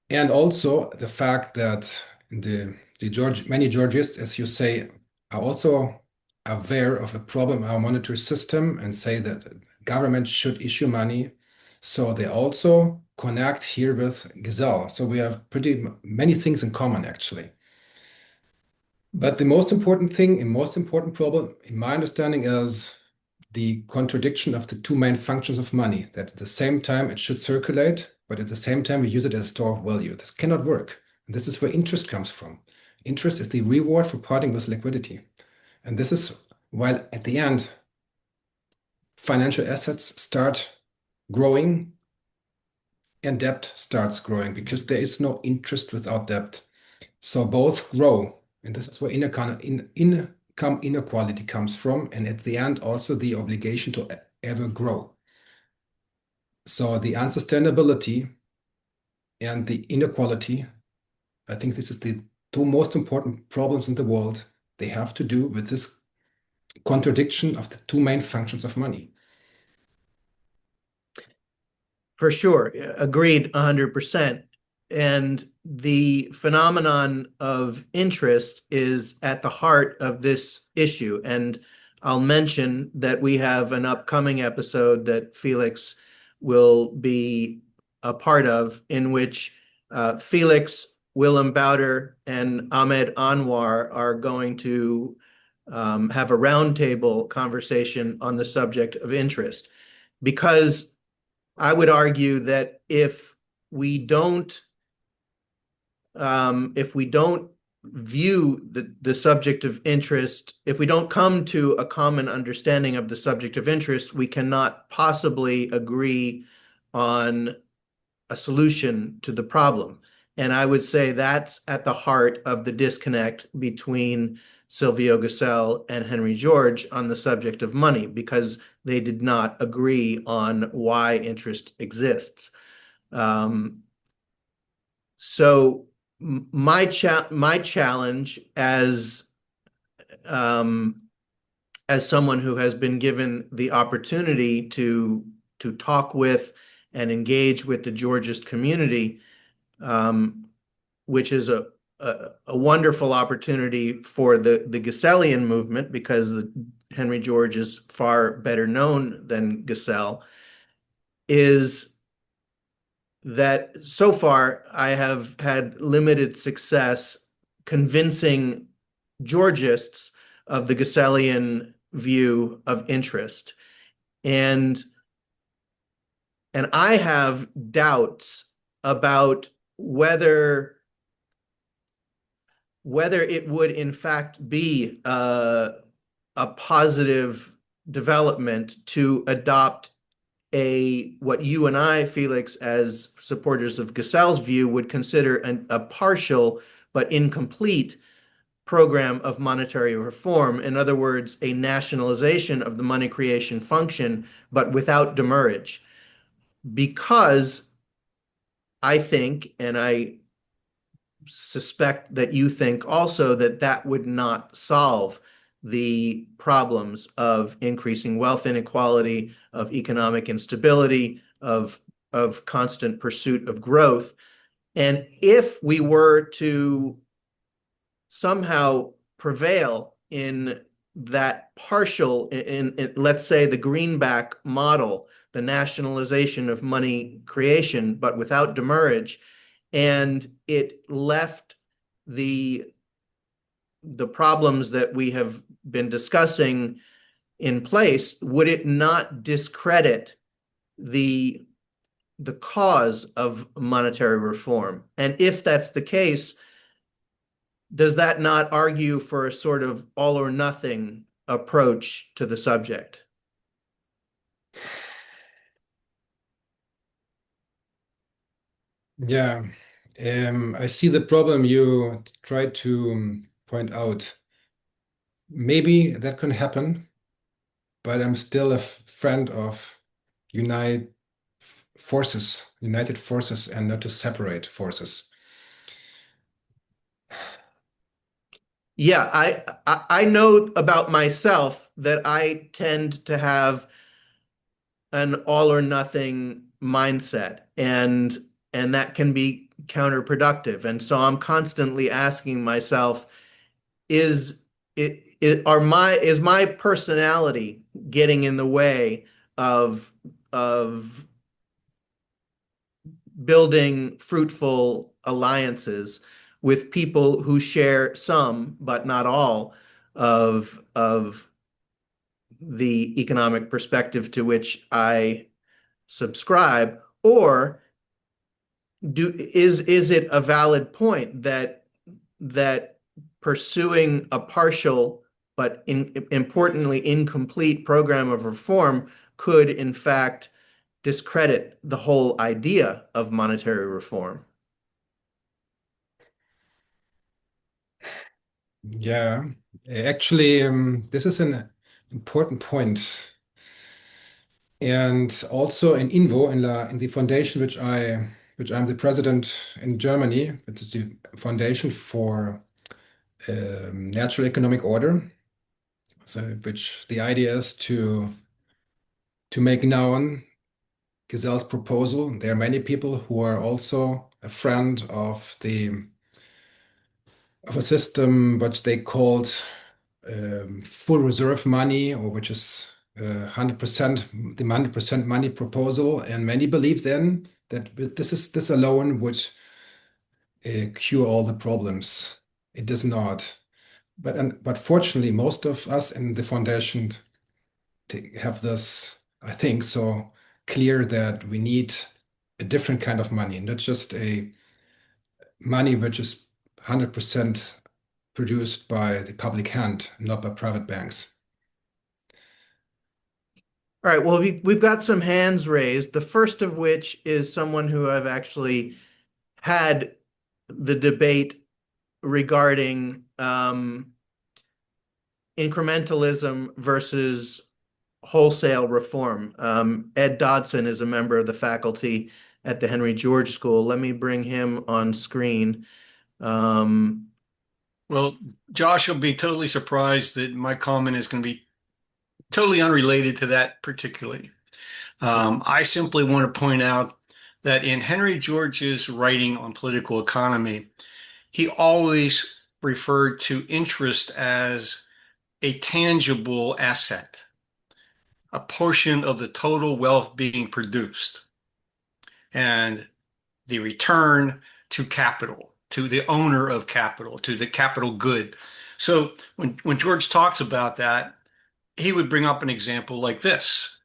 And also the fact that many Georgists, as you say, are also aware of a problem in our monetary system and say that government should issue money. So they also connect here with Gesell. So we have pretty many things in common, actually. But the most important thing, and most important problem, in my understanding, is the contradiction of the two main functions of money, that at the same time it should circulate, but at the same time we use it as a store of value. This cannot work. And this is where interest comes from. Interest is the reward for parting with liquidity. And this is while at the end, financial assets start growing and debt starts growing because there is no interest without debt. So both grow, and this is where income inequality comes from, and at the end also the obligation to ever grow. So the unsustainability and the inequality, I think this is the two most important problems in the world. They have to do with this contradiction of the two main functions of money. For sure. Agreed 100%. And the phenomenon of interest is at the heart of this issue. And I'll mention that we have an upcoming episode that Felix will be a part of, in which Felix, Willem Bouter, and Ahmed Anwar are going to have a roundtable conversation on the subject of interest. Because I would argue that if we don't view the subject of interest, if we don't come to a common understanding of the subject of interest, we cannot possibly agree on a solution to the problem. And I would say that's at the heart of the disconnect between Silvio Gesell and Henry George on the subject of money, because they did not agree on why interest exists. So my challenge as someone who has been given the opportunity to talk with and engage with the Georgist community, which is a wonderful opportunity for the Gesellian movement, because Henry George is far better known than Gesell, is that so far I have had limited success convincing Georgists of the Gesellian view of interest. And I have doubts about whether it would in fact be a positive development to adopt what you and I, Felix, as supporters of Gesell's view, would consider a partial but incomplete program of monetary reform. In other words, a nationalization of the money creation function, but without demurrage. Because I think, and I suspect that you think also, that would not solve the problems of increasing wealth inequality, of economic instability, of constant pursuit of growth. And if we were to somehow prevail in that partial, in let's say the Greenback model, the nationalization of money creation, but without demurrage, and it left the problems that we have been discussing in place, would it not discredit the cause of monetary reform? And if that's the case, does that not argue for a sort of all or nothing approach to the subject? Yeah, I see the problem you try to point out. Maybe that can happen, but I'm still a friend of united forces, and not to separate forces. Yeah, I know about myself that I tend to have an all or nothing mindset, and that can be counterproductive. And so I'm constantly asking myself, is my personality getting in the way of building fruitful alliances with people who share some, but not all, of the economic perspective to which I subscribe? Or is it a valid point that pursuing a partial but importantly incomplete program of reform could in fact discredit the whole idea of monetary reform? Yeah, actually, this is an important point. And also in INVO, in the foundation which I'm the president in Germany, which is the Foundation for Natural Economic Order. So, which the idea is to make known Gazelle's proposal. There are many people who are also a friend of a system which they called full reserve money, or which is 100% the 100% money proposal, and many believe then that this alone would cure all the problems. It does not. But fortunately, most of us in the foundation have this, I think, so clear that we need a different kind of money, not just a money which is 100% produced by the public hand, not by private banks. All right, well, we've got some hands raised, the first of which is someone who I've actually had the debate regarding incrementalism versus wholesale reform. Ed Dodson is a member of the faculty at the Henry George School. Let me bring him on screen. Well, Josh will be totally surprised that my comment is going to be totally unrelated to that particularly. I simply want to point out that in Henry George's writing on political economy, he always referred to interest as a tangible asset, a portion of the total wealth being produced, and the return to capital, to the owner of capital, to the capital good. So when George talks about that, he would bring up an example like this.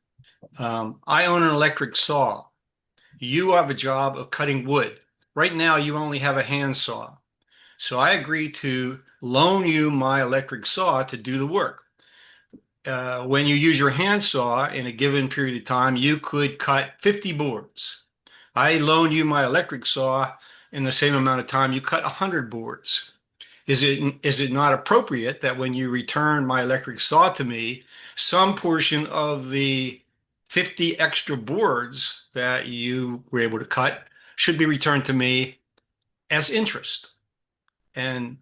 I own an electric saw. You have a job of cutting wood. Right now, you only have a hand saw. So I agree to loan you my electric saw to do the work. When you use your hand saw in a given period of time, you could cut 50 boards. I loan you my electric saw in the same amount of time, you cut 100 boards. Is it not appropriate that when you return my electric saw to me, some portion of the 50 extra boards that you were able to cut should be returned to me as interest? And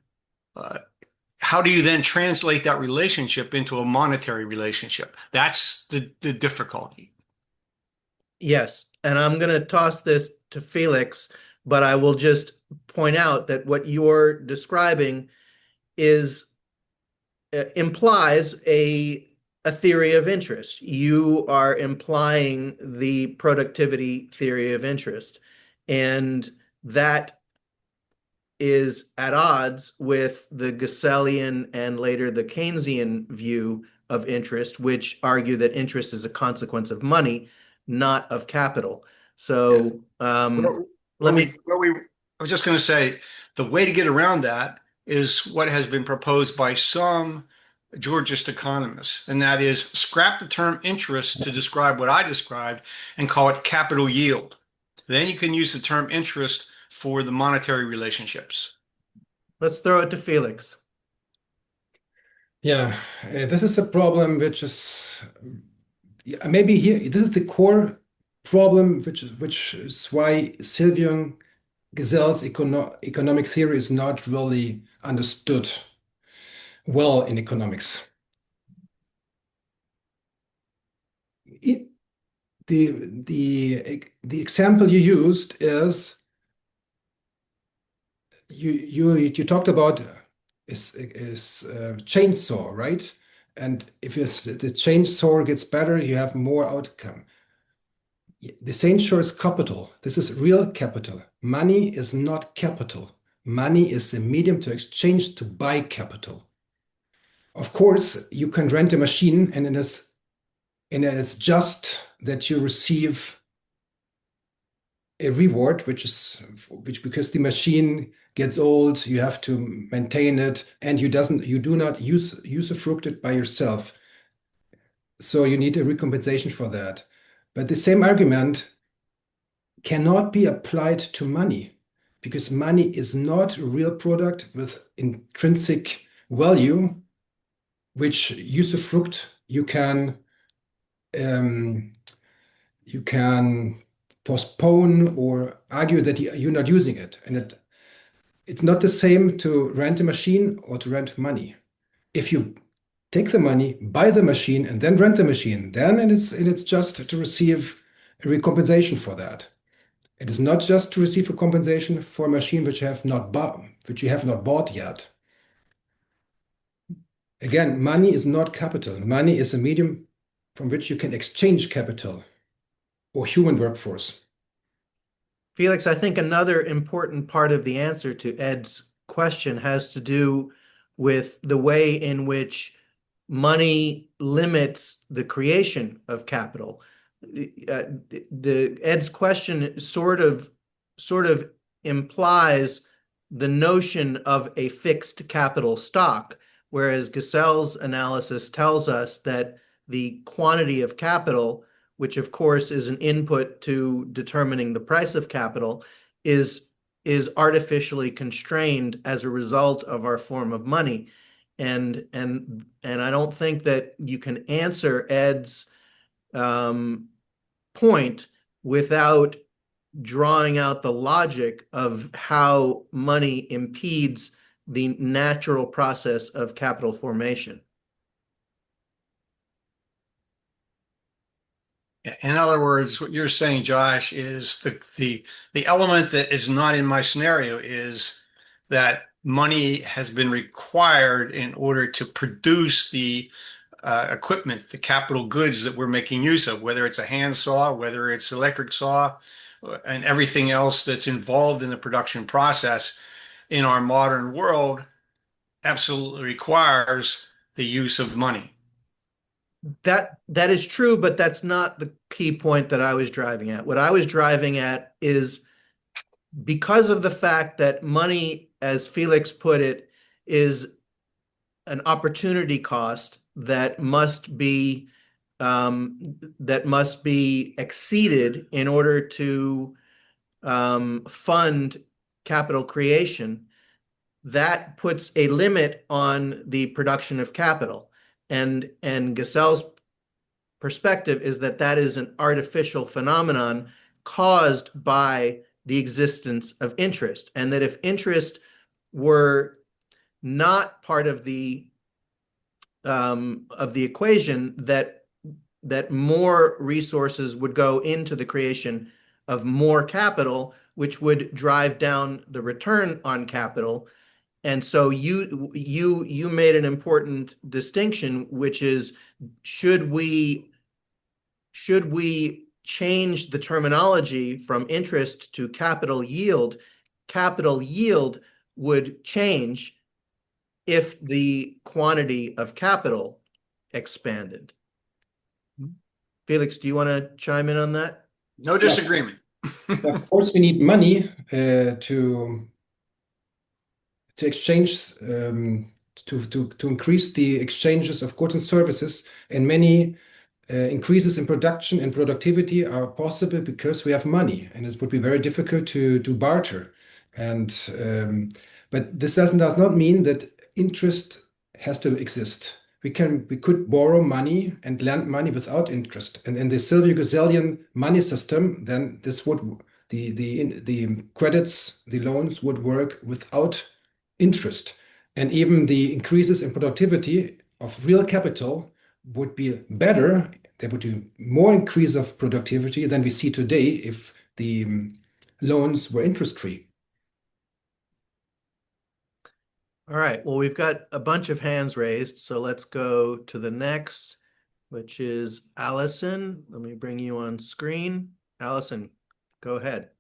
how do you then translate that relationship into a monetary relationship? That's the difficulty. Yes, and I'm going to toss this to Felix, but I will just point out that what you're describing is implies a theory of interest. You are implying the productivity theory of interest, and that is at odds with the Gazellian and later the Keynesian view of interest, which argue that interest is a consequence of money, not of capital. So let me. I was just going to say the way to get around that is what has been proposed by some Georgist economists, and that is scrap the term interest to describe what I described and call it capital yield. Then you can use the term interest for the monetary relationships. Let's throw it to Felix. Yeah, this is a problem which is maybe here. This is the core problem, which is why Sylvian Gazelle's economic theory is not really understood well in economics. The example you used is you talked about is chainsaw, right? And if the chainsaw gets better, you have more outcome. The chainsaw is capital. This is real capital. Money is not capital. Money is a medium to exchange to buy capital. Of course, you can rent a machine, and it is just that you receive a reward, which because the machine gets old, you have to maintain it, and you do not usufruct it by yourself. So you need a recompensation for that. But the same argument cannot be applied to money, because money is not a real product with intrinsic value, which usufruct you can postpone or argue that you're not using it. And it's not the same to rent a machine or to rent money. If you take the money, buy the machine, and then rent the machine, then it's just to receive a recompensation for that. It is not just to receive a compensation for a machine which you have not bought yet. Again, money is not capital. Money is a medium from which you can exchange capital or human workforce. Felix, I think another important part of the answer to Ed's question has to do with the way in which money limits the creation of capital. Ed's question sort of implies the notion of a fixed capital stock, whereas Gesell's analysis tells us that the quantity of capital, which of course is an input to determining the price of capital, is artificially constrained as a result of our form of money. And I don't think that you can answer Ed's point without drawing out the logic of how money impedes the natural process of capital formation. In other words, what you're saying, Josh, is the element that is not in my scenario is that money has been required in order to produce the equipment, the capital goods that we're making use of, whether it's a hand saw, whether it's electric saw, and everything else that's involved in the production process in our modern world absolutely requires the use of money. That is true, but that's not the key point that I was driving at. What I was driving at is because of the fact that money, as Felix put it, is an opportunity cost that must be exceeded in order to fund capital creation. That puts a limit on the production of capital. And Gesell's perspective is that that is an artificial phenomenon caused by the existence of interest, and that if interest were not part of the equation, that more resources would go into the creation of more capital, which would drive down the return on capital. And so you made an important distinction, which is should we change the terminology from interest to capital yield? Capital yield would change if the quantity of capital expanded. Felix, do you want to chime in on that? No disagreement. Of course, we need money to exchange to increase the exchanges of goods and services, and many increases in production and productivity are possible because we have money, and it would be very difficult to barter. And but this does not mean that interest has to exist. We could borrow money and lend money without interest. And in the Silvio-Gesellian money system, then this would the credits, the loans would work without interest. And even the increases in productivity of real capital would be better. There would be more increase of productivity than we see today if the loans were interest-free. All right, well, we've got a bunch of hands raised, so let's go to the next, which is Allison. Let me bring you on screen. Allison, go ahead.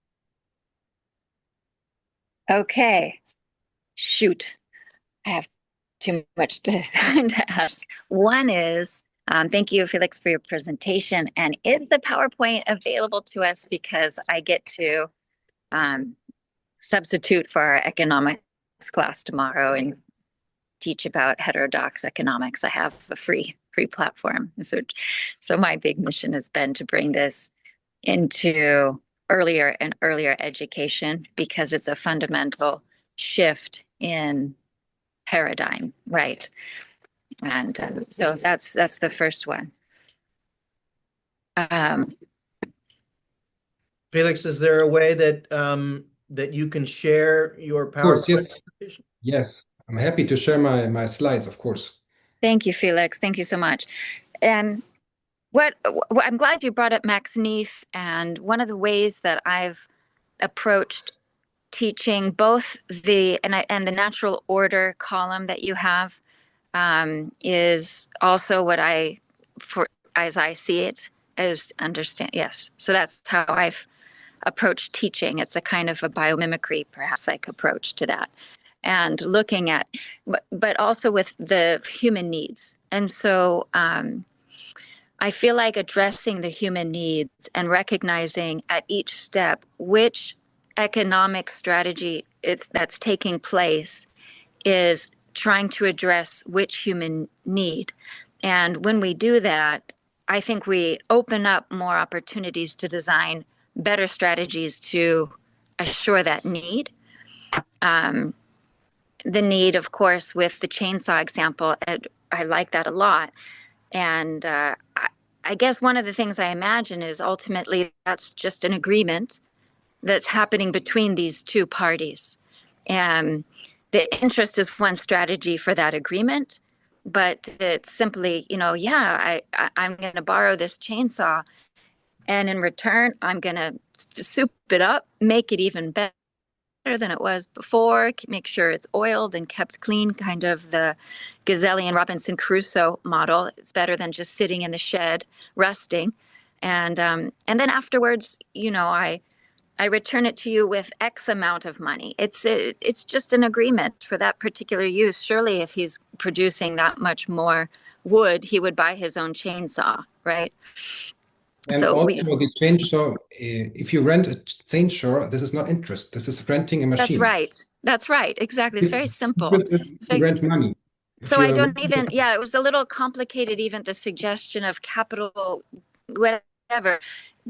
Okay. Shoot. I have too much to ask. One is, thank you, Felix, for your presentation. And is the PowerPoint available to us? Because I get to substitute for our economics class tomorrow and teach about heterodox economics. I have a free free platform. So my big mission has been to bring this into earlier and earlier education because it's a fundamental shift in paradigm, right? And so that's the first one. Felix, is there a way that that you can share your Of course, PowerPoint yes. presentation? Yes. I'm happy to share my slides, of course. Thank you, Felix. Thank you so much. And what I'm glad you brought up Max Neef. And one of the ways that I've approached teaching both the the natural order column that you have is also what as I see it, as understand. Yes. So that's how I've approached teaching. It's a kind of a biomimicry, perhaps, like approach to that. And looking at, but also with the human needs. And so I feel like addressing the human needs and recognizing at each step which economic strategy that's taking place is trying to address which human need. And when we do that, I think we open up more opportunities to design better strategies to assure that need. The need, of course, with the chainsaw example, I like that a lot. And I guess one of the things I imagine is ultimately that's just an agreement that's happening between these two parties. And the interest is one strategy for that agreement, but it's simply, I'm going to borrow this chainsaw, and in return, I'm going to soup it up, make it even better than it was before, make sure it's oiled and kept clean, kind of the Gazelle Robinson Crusoe model. It's better than just sitting in the shed rusting. And then afterwards, I return it to you with X amount of money. It's just an agreement for that particular use. Surely if he's producing that much more wood, he would buy his own chainsaw, right? And So also the chainsaw, if you rent a chainsaw, this is not interest. This is renting a machine. That's right. Exactly. It's very simple. It's to rent money. So I don't even, it was a little complicated, even the suggestion of capital, whatever.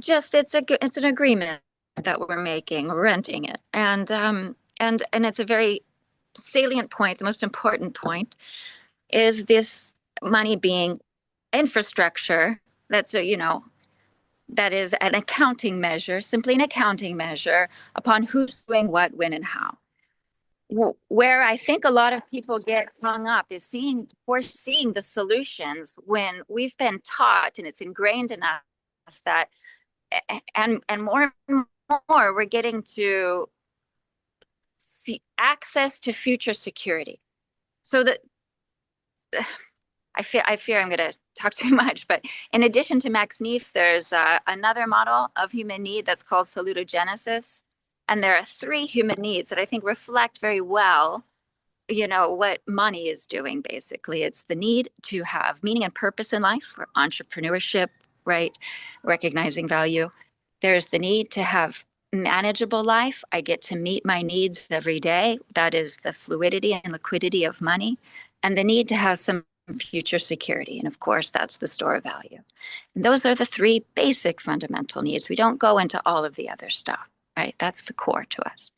Just it's an agreement that we're making, we're renting it. And it's a very salient point. The most important point is this money being infrastructure. That is an accounting measure, simply an accounting measure upon who's doing what, when, and how. Where I think a lot of people get hung up is foreseeing the solutions when we've been taught, and it's ingrained in us that, and more and more, we're getting to see access to future security. So that I fear I'm going to talk too much, but in addition to Max Neef, there's another model of human need that's called salutogenesis. And there are 3 human needs that I think reflect very well, what money is doing, basically. It's the need to have meaning and purpose in life, or entrepreneurship, right? Recognizing value. There's the need to have manageable life. I get to meet my needs every day. That is the fluidity and liquidity of money. And the need to have some future security. And of course, that's the store of value. And those are the 3 basic fundamental needs. We don't go into all of the other stuff, right? That's the core to us.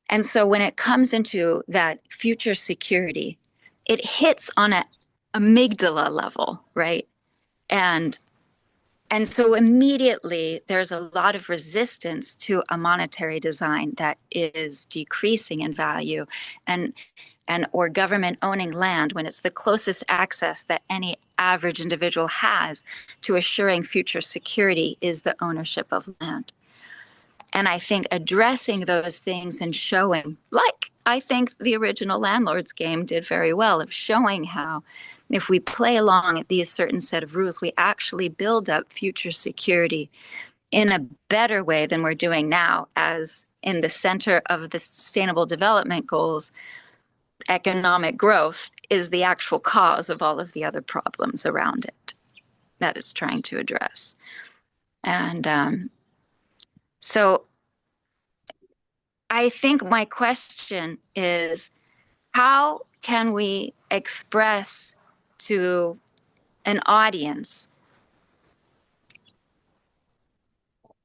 And so when it comes into that future security, it hits on an amygdala level, right? And so immediately there's a lot of resistance to a monetary design that is decreasing in value or government owning land when it's the closest access that any average individual has to assuring future security is the ownership of land. And I think addressing those things and showing, like I think the original Landlord's Game did very well, of showing how if we play along at these certain set of rules, we actually build up future security in a better way than we're doing now, as in the center of the Sustainable Development Goals, economic growth is the actual cause of all of the other problems around it that it's trying to address. And so I think my question is, how can we express to an audience,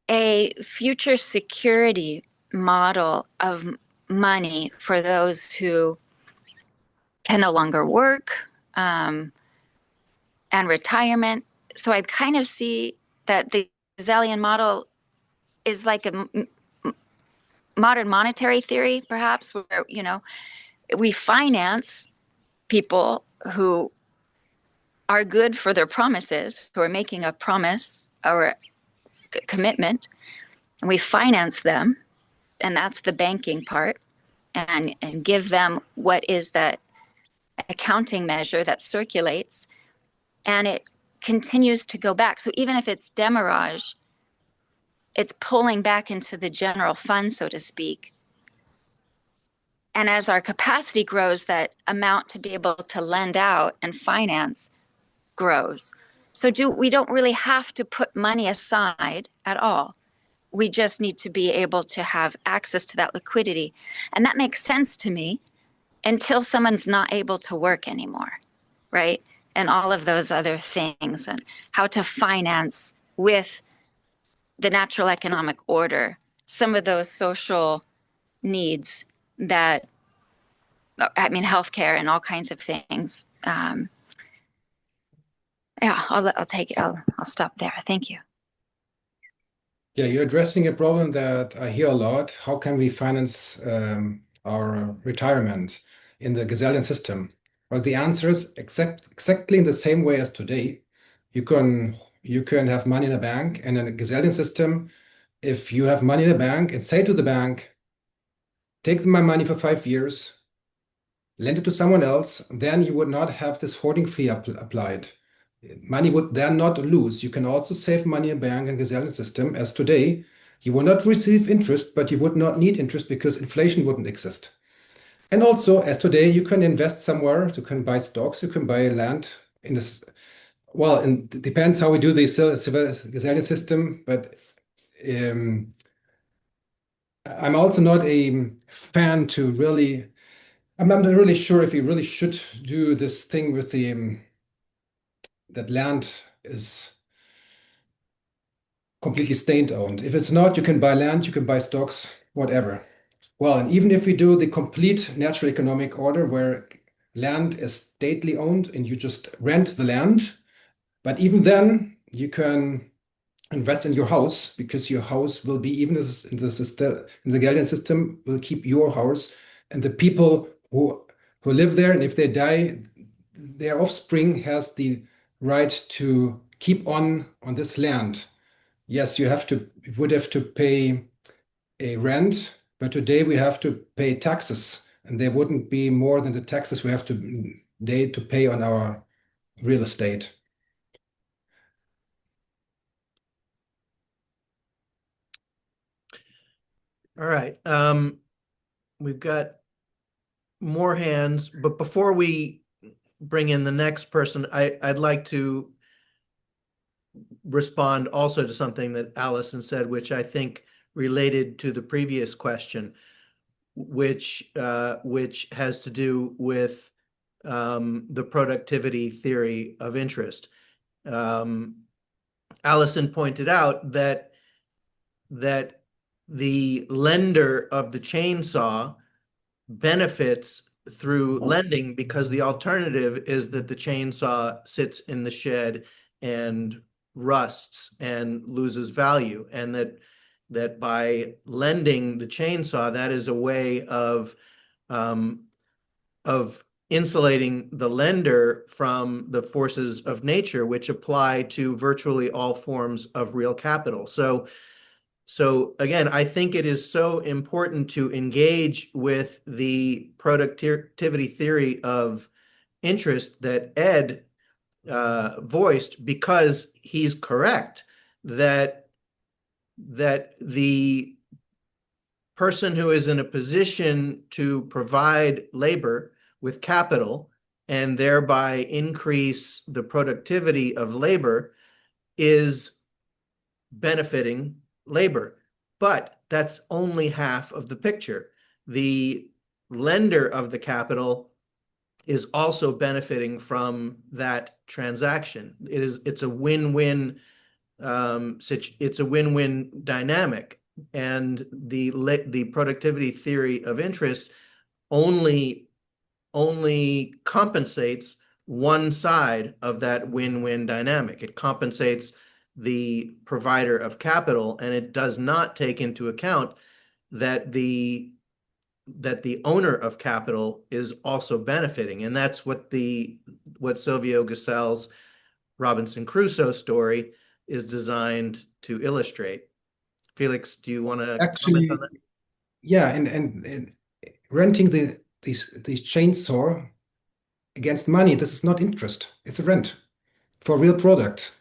a future security model of money for those who can no longer work, and retirement. So I kind of see that the Gazelian model is like a modern monetary theory, perhaps, where, we finance people who are good for their promises, who are making a promise or a commitment, and we finance them, and that's the banking part, and give them what is that accounting measure that circulates, and it continues to go back. So even if it's demurrage, it's pulling back into the general fund, so to speak. And as our capacity grows, that amount to be able to lend out and finance grows. So we don't really have to put money aside at all. We just need to be able to have access to that liquidity. And that makes sense to me until someone's not able to work anymore, right? And all of those other things, and how to finance with the natural economic order some of those social needs that, healthcare and all kinds of things. Yeah, I'll take it. I'll stop there. Thank you. Yeah, you're addressing a problem that I hear a lot. How can we finance our retirement in the Gazelian system? Well, the answer is exactly in the same way as today. You can have money in a bank, and in a Gazelian system, if you have money in a bank and say to the bank, take my money for 5 years, lend it to someone else, then you would not have this hoarding fee applied. Money would then not lose. You can also save money in a bank and Gazelian system as today. You will not receive interest, but you would not need interest because inflation wouldn't exist. And also, as today, you can invest somewhere. You can buy stocks. You can buy land in this. Well, and it depends how we do the Gazelian system, but I'm also not a fan to really. I'm not really sure if we really should do this thing with the that land is completely state-owned. If it's not, you can buy land, you can buy stocks, whatever. Well, and even if we do the complete natural economic order where land is stately owned and you just rent the land, but even then you can invest in your house because your house will be, even in the Galilean system, will keep your house, and the people who live there, and if they die, their offspring has the right to keep on this land. Yes, you would have to pay a rent, but today we have to pay taxes, and there wouldn't be more than the taxes we have to pay on our real estate. All right. We've got more hands, but before we bring in the next person, I'd like to respond also to something that Allison said, which I think related to the previous question, which has to do with the productivity theory of interest. Allison pointed out that the lender of the chainsaw benefits through lending because the alternative is that the chainsaw sits in the shed and rusts and loses value, and that by lending the chainsaw, that is a way of insulating the lender from the forces of nature, which apply to virtually all forms of real capital. So again, I think it is so important to engage with the productivity theory of interest that Ed voiced, because he's correct that the person who is in a position to provide labor with capital and thereby increase the productivity of labor is benefiting labor. But that's only half of the picture. The lender of the capital is also benefiting from that transaction. It's a win-win it's a win-win dynamic, and the productivity theory of interest only compensates one side of that win-win dynamic. It compensates the provider of capital, and it does not take into account that the owner of capital is also benefiting. And that's what Silvio Gasel's Robinson Crusoe story is designed to illustrate. Felix, do you want to Actually, comment on that? yeah, and renting these chainsaw against money, this is not interest, it's a rent for a real product.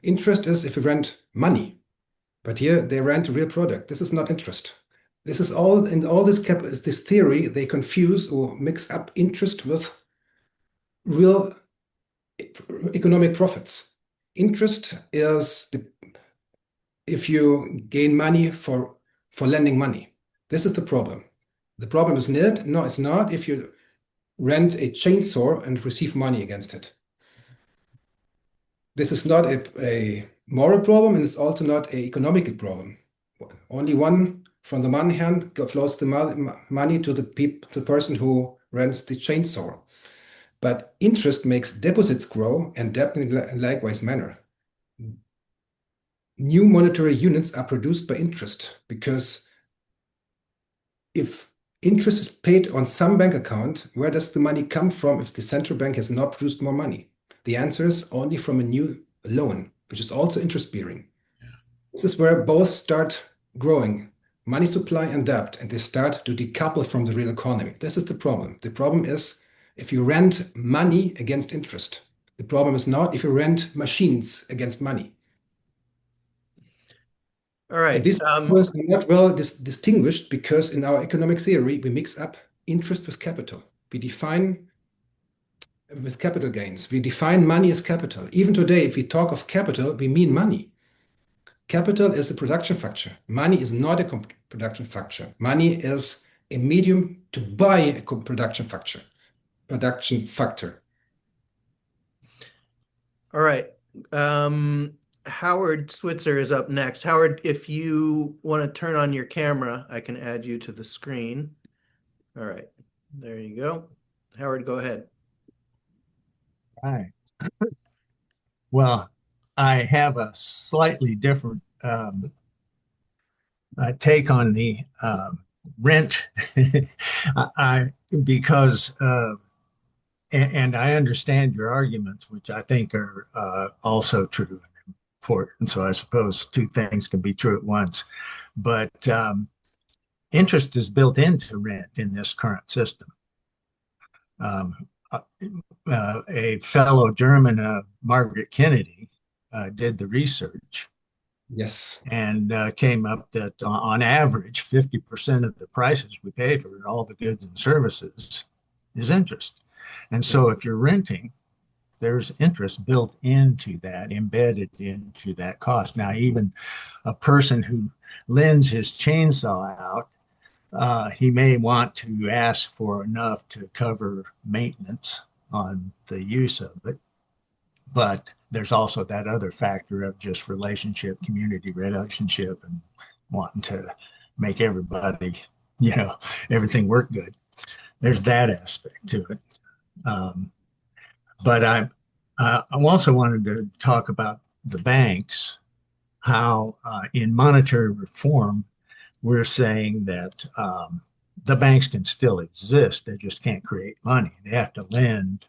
Interest is if you rent money, but here they rent a real product. This is not interest. This is all in all this theory, they confuse or mix up interest with real economic profits. Interest is if you gain money for lending money. This is the problem. The problem is not, no, it's not if you rent a chainsaw and receive money against it. This is not a moral problem, and it's also not an economic problem. Only one, from the one hand, flows the money to the person who rents the chainsaw. But interest makes deposits grow, and debt in likewise manner. New monetary units are produced by interest, because if interest is paid on some bank account, where does the money come from if the central bank has not produced more money? The answer is only from a new loan, which is also interest-bearing. Yeah. This is where both start growing, money supply and debt, and they start to decouple from the real economy. This is the problem. The problem is if you rent money against interest. The problem is not if you rent machines against money. All right. And this was not well distinguished, because in our economic theory, we mix up interest with capital. We define with capital gains. We define money as capital. Even today, if we talk of capital, we mean money. Capital is a production factor. Money is not a production factor. Money is a medium to buy a production factor. All right. Howard Switzer is up next. Howard, if you want to turn on your camera, I can add you to the screen. All right. There you go. Howard, go ahead. Right. Well, I have a slightly different take on the rent. Because and I understand your arguments, which I think are also true and important. So I suppose two things can be true at once. But interest is built into rent in this current system. A fellow German, Margaret Kennedy, did the research. Yes. And came up that on average, 50% of the prices we pay for all the goods and services is interest. And so if you're renting, there's interest built into that, embedded into that cost. Now, even a person who lends his chainsaw out, he may want to ask for enough to cover maintenance on the use of it. But there's also that other factor of just relationship, community relationship, and wanting to make everybody, everything work good. There's that aspect to it. But I also wanted to talk about the banks, how in monetary reform, we're saying that the banks can still exist. They just can't create money. They have to lend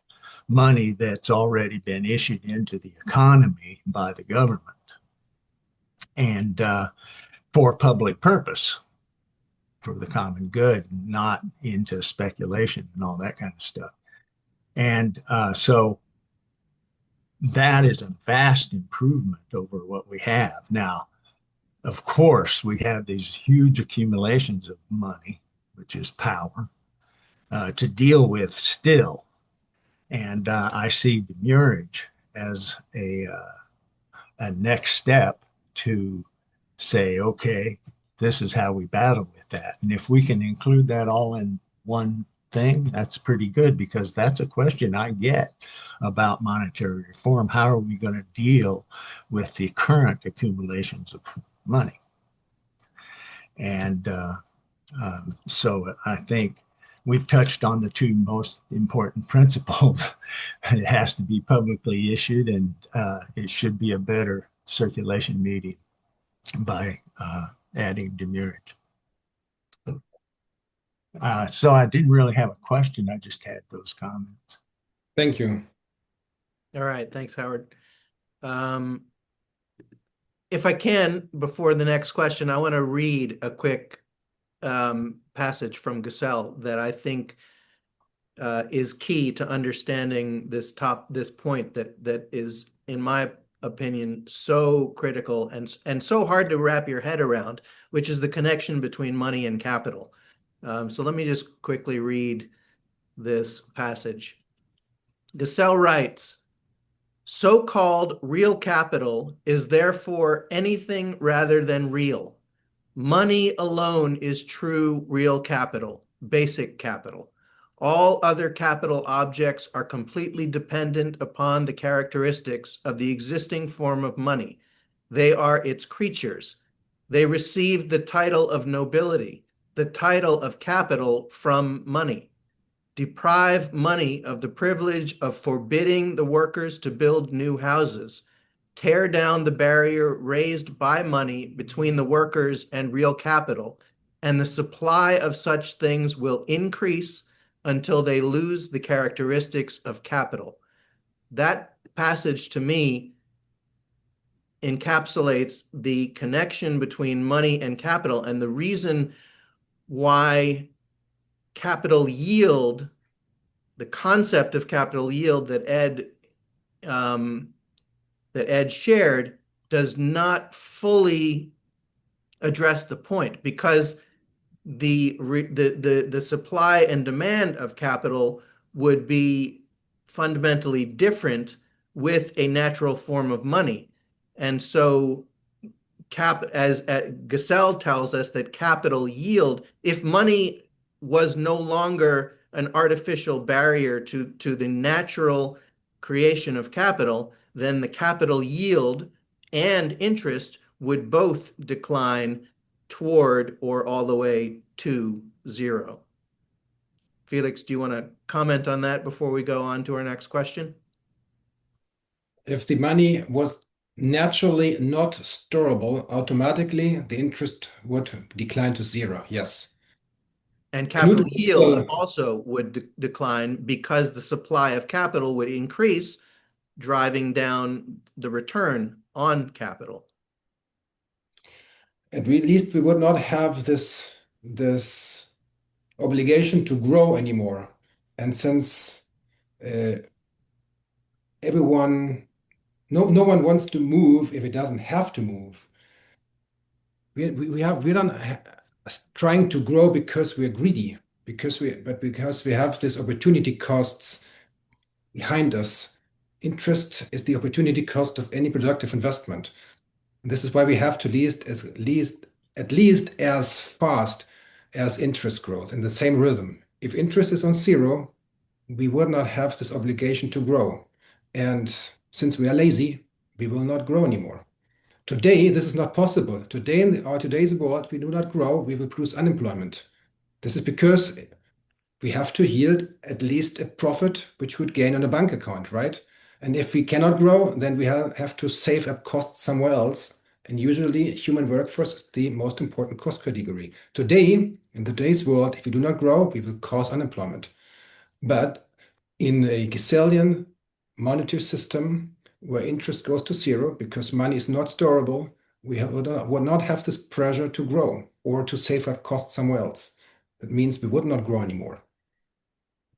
money that's already been issued into the economy by the government, and for public purpose, for the common good, not into speculation and all that kind of stuff. And so that is a vast improvement over what we have now. Of course, we have these huge accumulations of money, which is power, to deal with still. And I see demurrage as a next step to say, okay, this is how we battle with that. And if we can include that all in one thing, that's pretty good, because that's a question I get about monetary reform. How are we going to deal with the current accumulations of money? And so I think we've touched on the two most important principles. It has to be publicly issued, and it should be a better circulation medium by adding demurrage. So I didn't really have a question. I just had those comments. Thank you. All right. Thanks, Howard. If I can, before the next question, I want to read a quick passage from Gesell that I think is key to understanding this point that is, in my opinion, so critical and so hard to wrap your head around, which is the connection between money and capital. So let me just quickly read this passage. Gesell writes, "So-called real capital is therefore anything rather than real. Money alone is true real capital, basic capital. All other capital objects are completely dependent upon the characteristics of the existing form of money. They are its creatures. They received the title of nobility, the title of capital from money. Deprive money of the privilege of forbidding the workers to build new houses. Tear down the barrier raised by money between the workers and real capital, and the supply of such things will increase until they lose the characteristics of capital." That passage, to me, encapsulates the connection between money and capital, and the reason why capital yield, the concept of capital yield that Ed shared, does not fully address the point, because the supply and demand of capital would be fundamentally different with a natural form of money. And so as Gesell tells us, that capital yield, if money was no longer an artificial barrier to the natural creation of capital, then the capital yield and interest would both decline toward or all the way to zero. Felix, do you want to comment on that before we go on to our next question? If the money was naturally not storable, automatically the interest would decline to zero. Yes. And capital Knut yield Wicksell- also would decline, because the supply of capital would increase, driving down the return on capital. At least we would not have this obligation to grow anymore. And since no one wants to move if it doesn't have to move. We're not trying to grow because we're greedy, because we have this opportunity costs behind us. Interest is the opportunity cost of any productive investment. This is why we have to at least as fast as interest growth in the same rhythm. If interest is on zero, we would not have this obligation to grow. And since we are lazy, we will not grow anymore. Today, this is not possible. Today, in today's world, we do not grow, we will produce unemployment. This is because we have to yield at least a profit which would gain on a bank account, right? And if we cannot grow, then we have to save up costs somewhere else. And usually, human workforce is the most important cost category. Today, in today's world, if we do not grow, we will cause unemployment. But in a Gesellian monetary system, where interest goes to zero because money is not storable, we would not have this pressure to grow or to save up costs somewhere else. That means we would not grow anymore.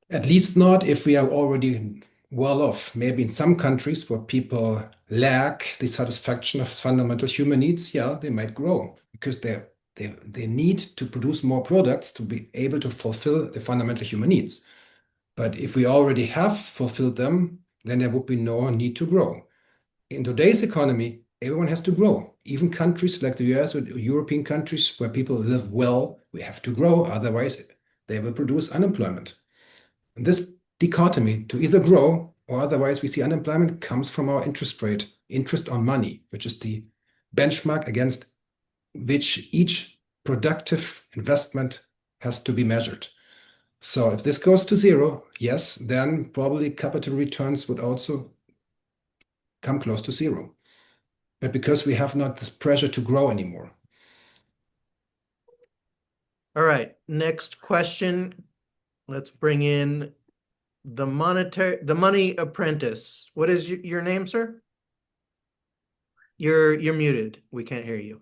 At least not if we are already well off. Maybe in some countries where people lack the satisfaction of fundamental human needs, yeah, they might grow because they need to produce more products to be able to fulfill the fundamental human needs. But if we already have fulfilled them, then there would be no need to grow. In today's economy, everyone has to grow. Even countries like the US or European countries where people live well, we have to grow. Otherwise, they will produce unemployment. And this dichotomy to either grow or otherwise we see unemployment comes from our interest rate, interest on money, which is the benchmark against which each productive investment has to be measured. So if this goes to zero, yes, then probably capital returns would also come close to zero. But because we have not this pressure to grow anymore. All right, next question. Let's bring in the money apprentice. What is your name, sir? You're muted. We can't hear you.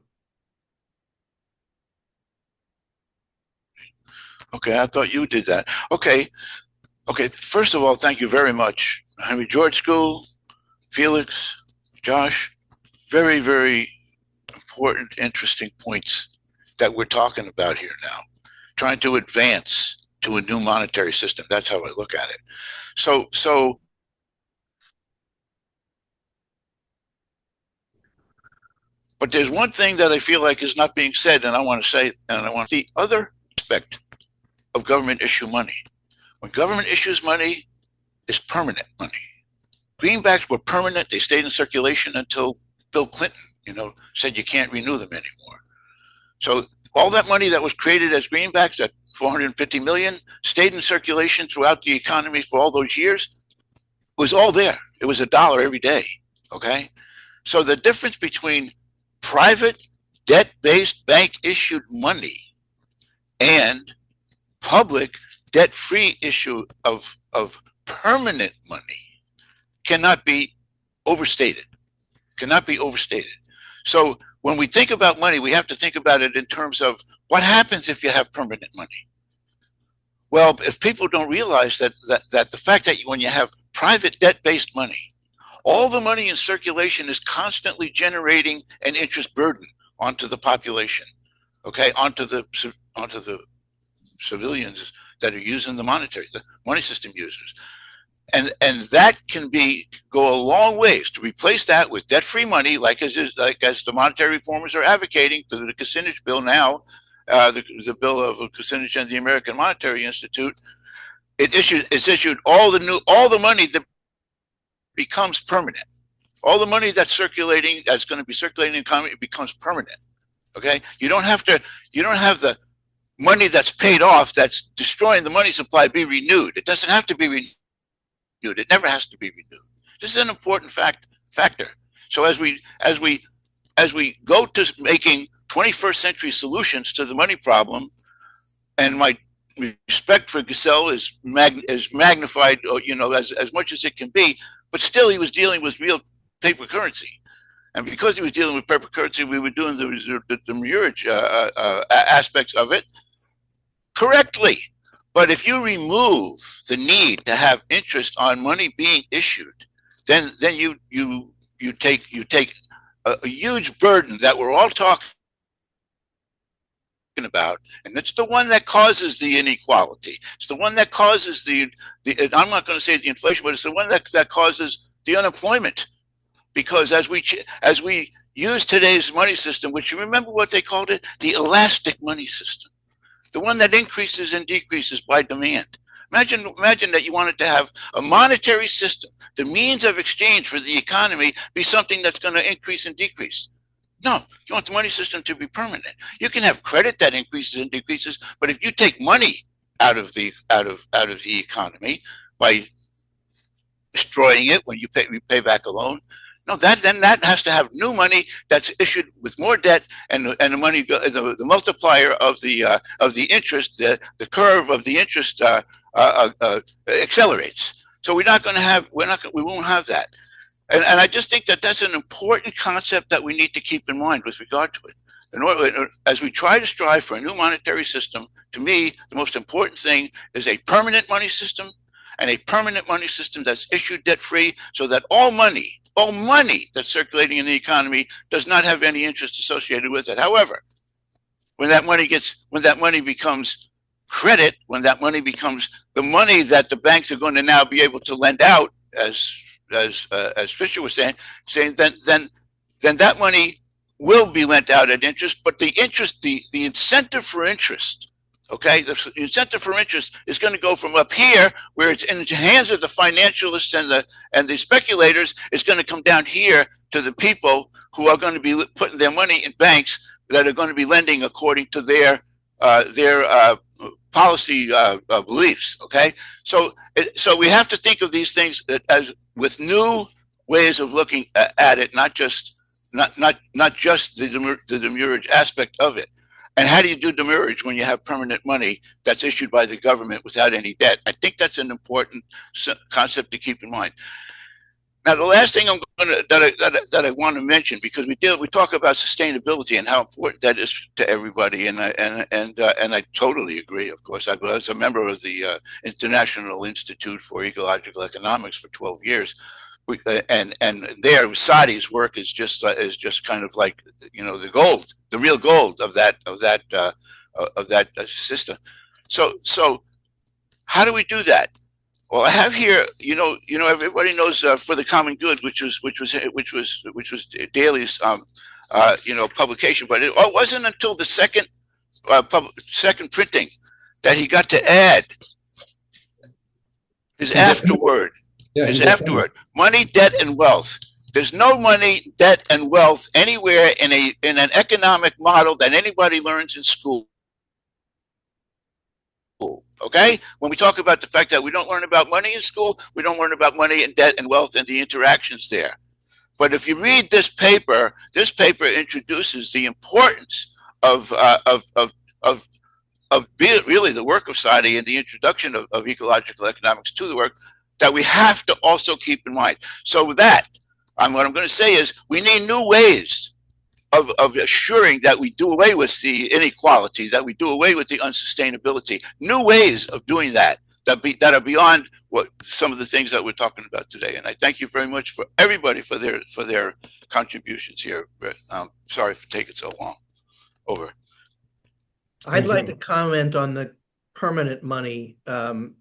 Okay, I thought you did that. Okay. First of all, thank you very much. Henry George School, Felix, Josh, very, very important, interesting points that we're talking about here now. Trying to advance to a new monetary system. That's how I look at it. So but there's one thing that I feel like is not being said, and I want to say, and I want the other aspect of government issue money. When government issues money, it's permanent money. Greenbacks were permanent. They stayed in circulation until Bill Clinton, said you can't renew them anymore. So all that money that was created as greenbacks, that 450 million, stayed in circulation throughout the economy for all those years. It was all there. It was $1 every day. Okay. So the difference between private debt-based bank issued money and public debt-free issue of permanent money cannot be overstated. So when we think about money, we have to think about it in terms of what happens if you have permanent money. Well, if people don't realize that the fact that when you have private debt-based money, all the money in circulation is constantly generating an interest burden onto the population, okay, onto the civilians that are using the money system users. And that can go a long ways to replace that with debt-free money, like as the monetary reformers are advocating through the Kucinich bill now, the bill of Kucinich and the American Monetary Institute. It's issued all the money that becomes permanent. All the money that's circulating, that's going to be circulating in the economy, it becomes permanent. Okay, you don't have the money that's paid off, that's destroying the money supply, be renewed. It doesn't have to be renewed. It never has to be renewed. This is an important factor. So as we go to making 21st century solutions to the money problem, and my respect for Gesell is magnified, as much as it can be, but still he was dealing with real paper currency. And because he was dealing with paper currency, we were doing the demurrage aspects of it correctly. But if you remove the need to have interest on money being issued, then you take a huge burden that we're all talking about, and it's the one that causes the inequality. It's the one that causes I'm not going to say the inflation, but it's the one that causes the unemployment. Because as we use today's money system, which you remember what they called it, the elastic money system, the one that increases and decreases by demand. Imagine that you wanted to have a monetary system, the means of exchange for the economy, be something that's going to increase and decrease. No, you want the money system to be permanent. You can have credit that increases and decreases, but if you take money out of the economy by destroying it when you pay back a loan, no, then that has to have new money that's issued with more debt, and the money, the multiplier of the interest, the curve of the interest accelerates. So we won't have that. And I just think that that's an important concept that we need to keep in mind with regard to it. As we try to strive for a new monetary system, to me, the most important thing is a permanent money system, and a permanent money system that's issued debt-free, so that all money that's circulating in the economy does not have any interest associated with it. However, when that money becomes credit, when that money becomes the money that the banks are going to now be able to lend out, as Fisher was saying, then that money will be lent out at interest, but the incentive for interest Okay, the incentive for interest is going to go from up here, where it's in the hands of the financialists and the speculators. It's going to come down here to the people who are going to be putting their money in banks that are going to be lending according to their policy beliefs. Okay, so we have to think of these things as with new ways of looking at it, not just the demurrage aspect of it. And how do you do demurrage when you have permanent money that's issued by the government without any debt? I think that's an important concept to keep in mind. Now, the last thing that I want to mention, because we talk about sustainability and how important that is to everybody, and I totally agree. Of course, I was a member of the International Institute for Ecological Economics for 12 years. And there, Sadi's work is just kind of like, you know, the real gold of that system. So how do we do that? Well, I have here, you know, everybody knows For the Common Good, which was Daly's publication, but it wasn't until the second printing that he got to add his afterword. Yeah, Is afterward. Money, debt, and wealth. There's no money, debt, and wealth anywhere in an economic model that anybody learns in school. Okay? When we talk about the fact that we don't learn about money in school, we don't learn about money and debt and wealth and the interactions there. But if you read this paper introduces the importance of really the work of Sadi and the introduction of ecological economics to the work that we have to also keep in mind. So with that, what I'm going to say is we need new ways of assuring that we do away with the inequality, that we do away with the unsustainability, new ways of doing that are beyond what some of the things that we're talking about today. And I thank you very much for everybody for their contributions here. Sorry for taking so long. Over. I'd like to comment on the permanent money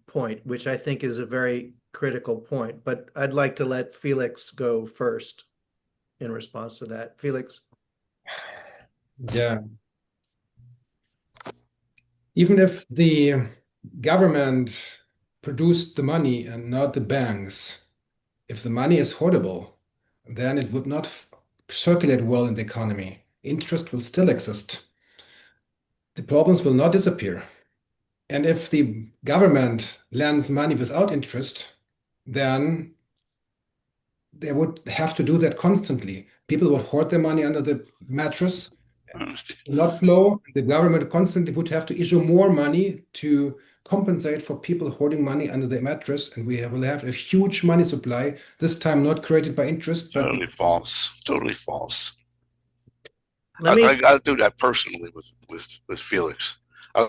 point, which I think is a very critical point, but I'd like to let Felix go first in response to that. Felix? Yeah. Even if the government produced the money and not the banks, if the money is hoardable, then it would not circulate well in the economy. Interest will still exist. The problems will not disappear. And if the government lends money without interest, then they would have to do that constantly. People would hoard their money under the mattress, not flow. The government constantly would have to issue more money to compensate for people hoarding money under the mattress, and we will have a huge money supply, this time not created by interest. But Totally false. Totally false. I'll do that personally with Felix. I'd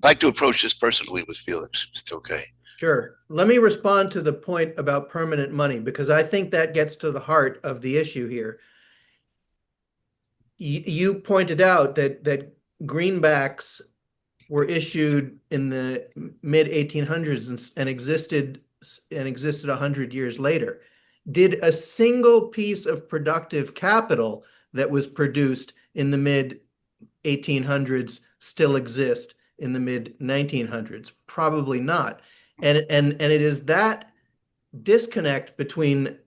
like to approach this personally with Felix. It's okay. Sure. Let me respond to the point about permanent money, because I think that gets to the heart of the issue here. You pointed out that greenbacks were issued in the mid-1800s and existed 100 years later. Did a single piece of productive capital that was produced in the mid-1800s still exist in the mid-1900s? Probably not. And it is that disconnect between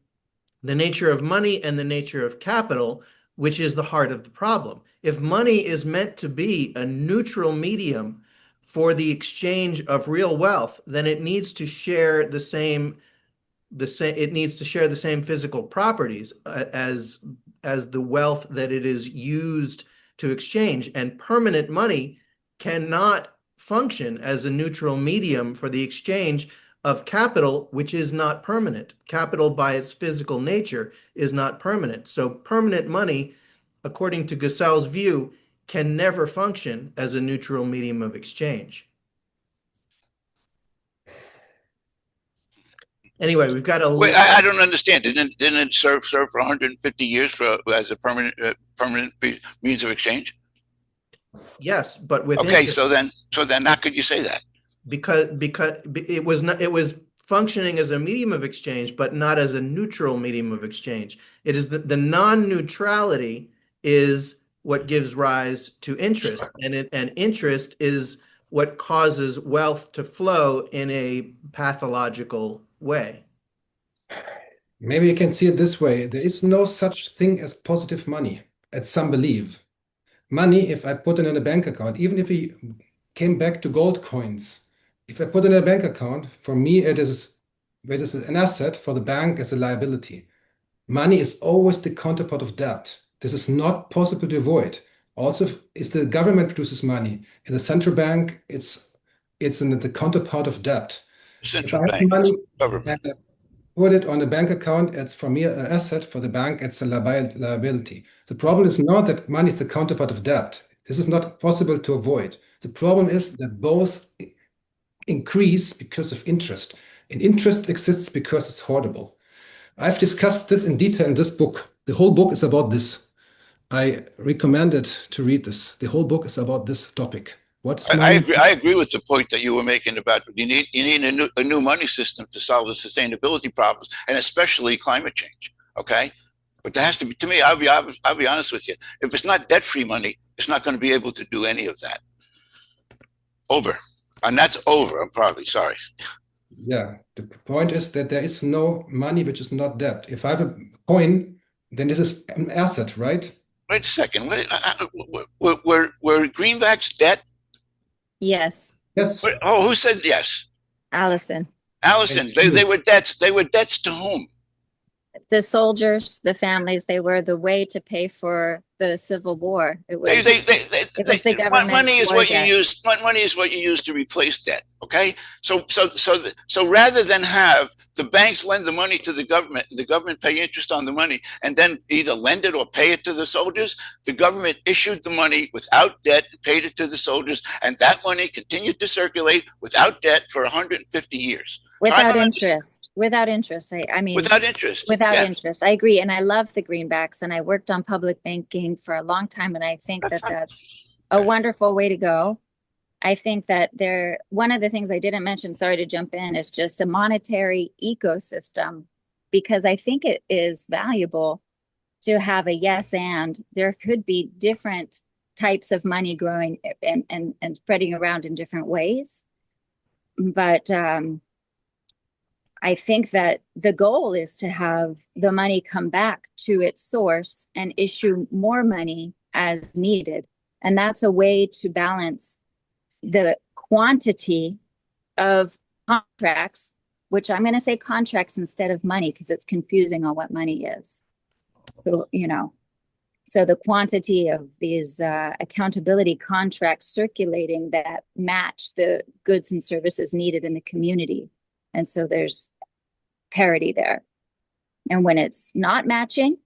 the nature of money and the nature of capital which is the heart of the problem. If money is meant to be a neutral medium for the exchange of real wealth, then it needs to share the same physical properties as the wealth that it is used to exchange. And permanent money cannot function as a neutral medium for the exchange of capital, which is not permanent. Capital by its physical nature is not permanent. So permanent money, according to Gusell's view, can never function as a neutral medium of exchange. Anyway, we've got a... Wait, I don't understand. Didn't it serve for 150 years as a permanent means of exchange? Yes, but with okay, so then how could you say that? Because it was functioning as a medium of exchange, but not as a neutral medium of exchange. It is the non-neutrality is what gives rise to interest, and interest is what causes wealth to flow in a pathological way. Maybe you can see it this way. There is no such thing as positive money, as some believe. Money, if I put it in a bank account, even if we came back to gold coins, if I put it in a bank account, for me, it is an asset, for the bank as a liability. Money is always the counterpart of debt. This is not possible to avoid. Also, if the government produces money in the central bank, it's in the counterpart of debt. The If central I have bank money is government. and put it on a bank account, it's for me an asset. For the bank, it's a liability. The problem is not that money is the counterpart of debt. This is not possible to avoid. The problem is that both increase because of interest, and interest exists because it's hoardable. I've discussed this in detail in this book. The whole book is about this. I recommend it to read this. The whole book is about this topic. What's I money? agree. I agree with the point that you were making about you need a new money system to solve the sustainability problems, and especially climate change. Okay, but there has to be. To me, I'll be honest with you. If it's not debt-free money, it's not going to be able to do any of that. Over, and that's over. I'm probably sorry. Yeah, the point is that there is no money which is not debt. If I have a coin, then this is an asset, right? Wait a second. Were greenbacks debt? Yes, Yes. Oh, who said yes? Allison. Allison. They were debts. They were debts to whom? The soldiers, the families, they were the way to pay for the Civil War. It was the government. Money is what you use. Money is what you use to replace debt. Okay, so rather than have the banks lend the money to the government pay interest on the money, and then either lend it or pay it to the soldiers, the government issued the money without debt, paid it to the soldiers, and that money continued to circulate without debt for 150 years. Without interest. Without interest. I mean, without interest. Without interest. I agree. And I love the greenbacks, and I worked on public banking for a long time. And I think that's a wonderful way to go. I think that one of the things I didn't mention, sorry to jump in, is just a monetary ecosystem, because I think it is valuable to have a yes, and there could be different types of money growing and spreading around in different ways. But I think that the goal is to have the money come back to its source and issue more money as needed. And that's a way to balance the quantity of contracts, which I'm going to say contracts instead of money because it's confusing on what money is. So, so the quantity of these accountability contracts circulating that match the goods and services needed in the community. And so there's parity there. And when it's not matching,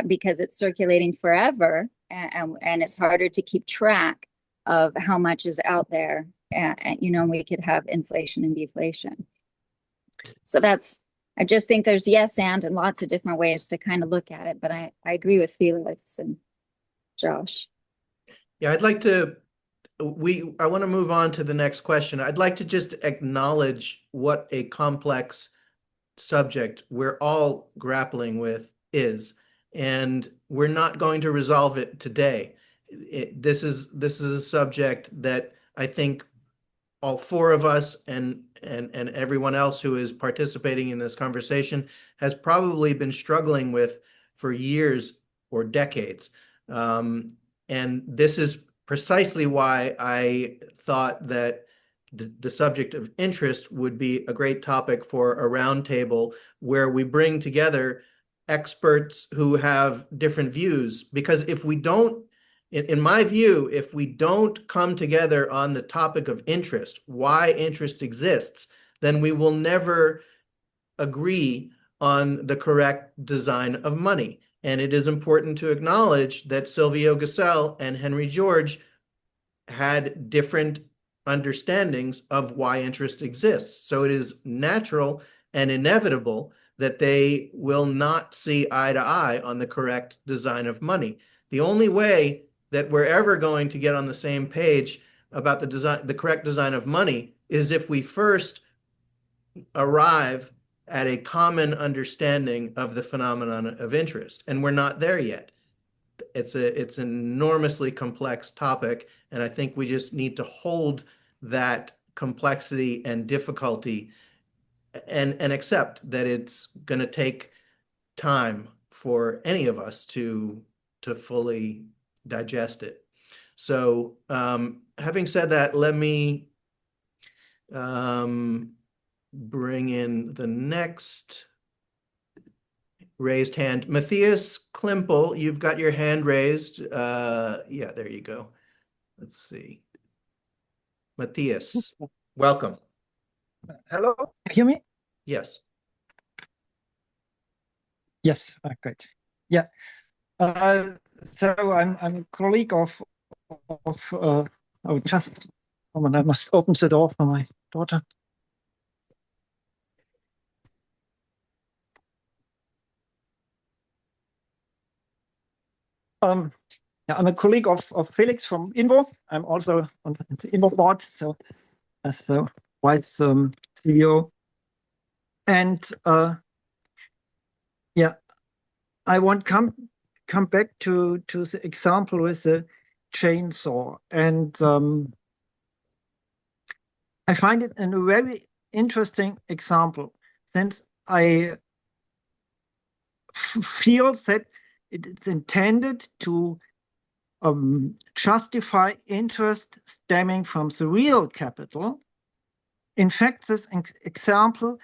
because it's circulating forever, and it's harder to keep track of how much is out there, and we could have inflation and deflation. So I just think there's yes and lots of different ways to kind of look at it. But I agree with Felix and Josh. Yeah, I want to move on to the next question. I'd like to just acknowledge what a complex subject we're all grappling with is, and we're not going to resolve it today. This is a subject that I think all four of us and everyone else who is participating in this conversation has probably been struggling with for years or decades. And this is precisely why I thought that the subject of interest would be a great topic for a roundtable where we bring together experts who have different views. Because if we don't, in my view, if we don't come together on the topic of interest, why interest exists, then we will never agree on the correct design of money. And it is important to acknowledge that Silvio Gesell and Henry George had different understandings of why interest exists. So it is natural and inevitable that they will not see eye to eye on the correct design of money. The only way that we're ever going to get on the same page about the correct design of money is if we first arrive at a common understanding of the phenomenon of interest. And we're not there yet. it's an enormously complex topic, and I think we just need to hold that complexity and difficulty and accept that it's going to take time for any of us to fully digest it. So having said that, let me bring in the next raised hand. Matthias Klimpel, you've got your hand raised. Yeah, there you go. Let's see. Matthias, welcome. Hello, can you hear me? Yes. Yes, great. Yeah. So I'm a colleague of oh, just a moment, I must open the door for my daughter. Yeah, I'm a colleague of Felix from Invo. I'm also on the Invo board, so as the vice CEO. And yeah, I want come back to the example with the chainsaw, and I find it a very interesting example, since I feel that it's intended to justify interest stemming from the real capital. In fact, this example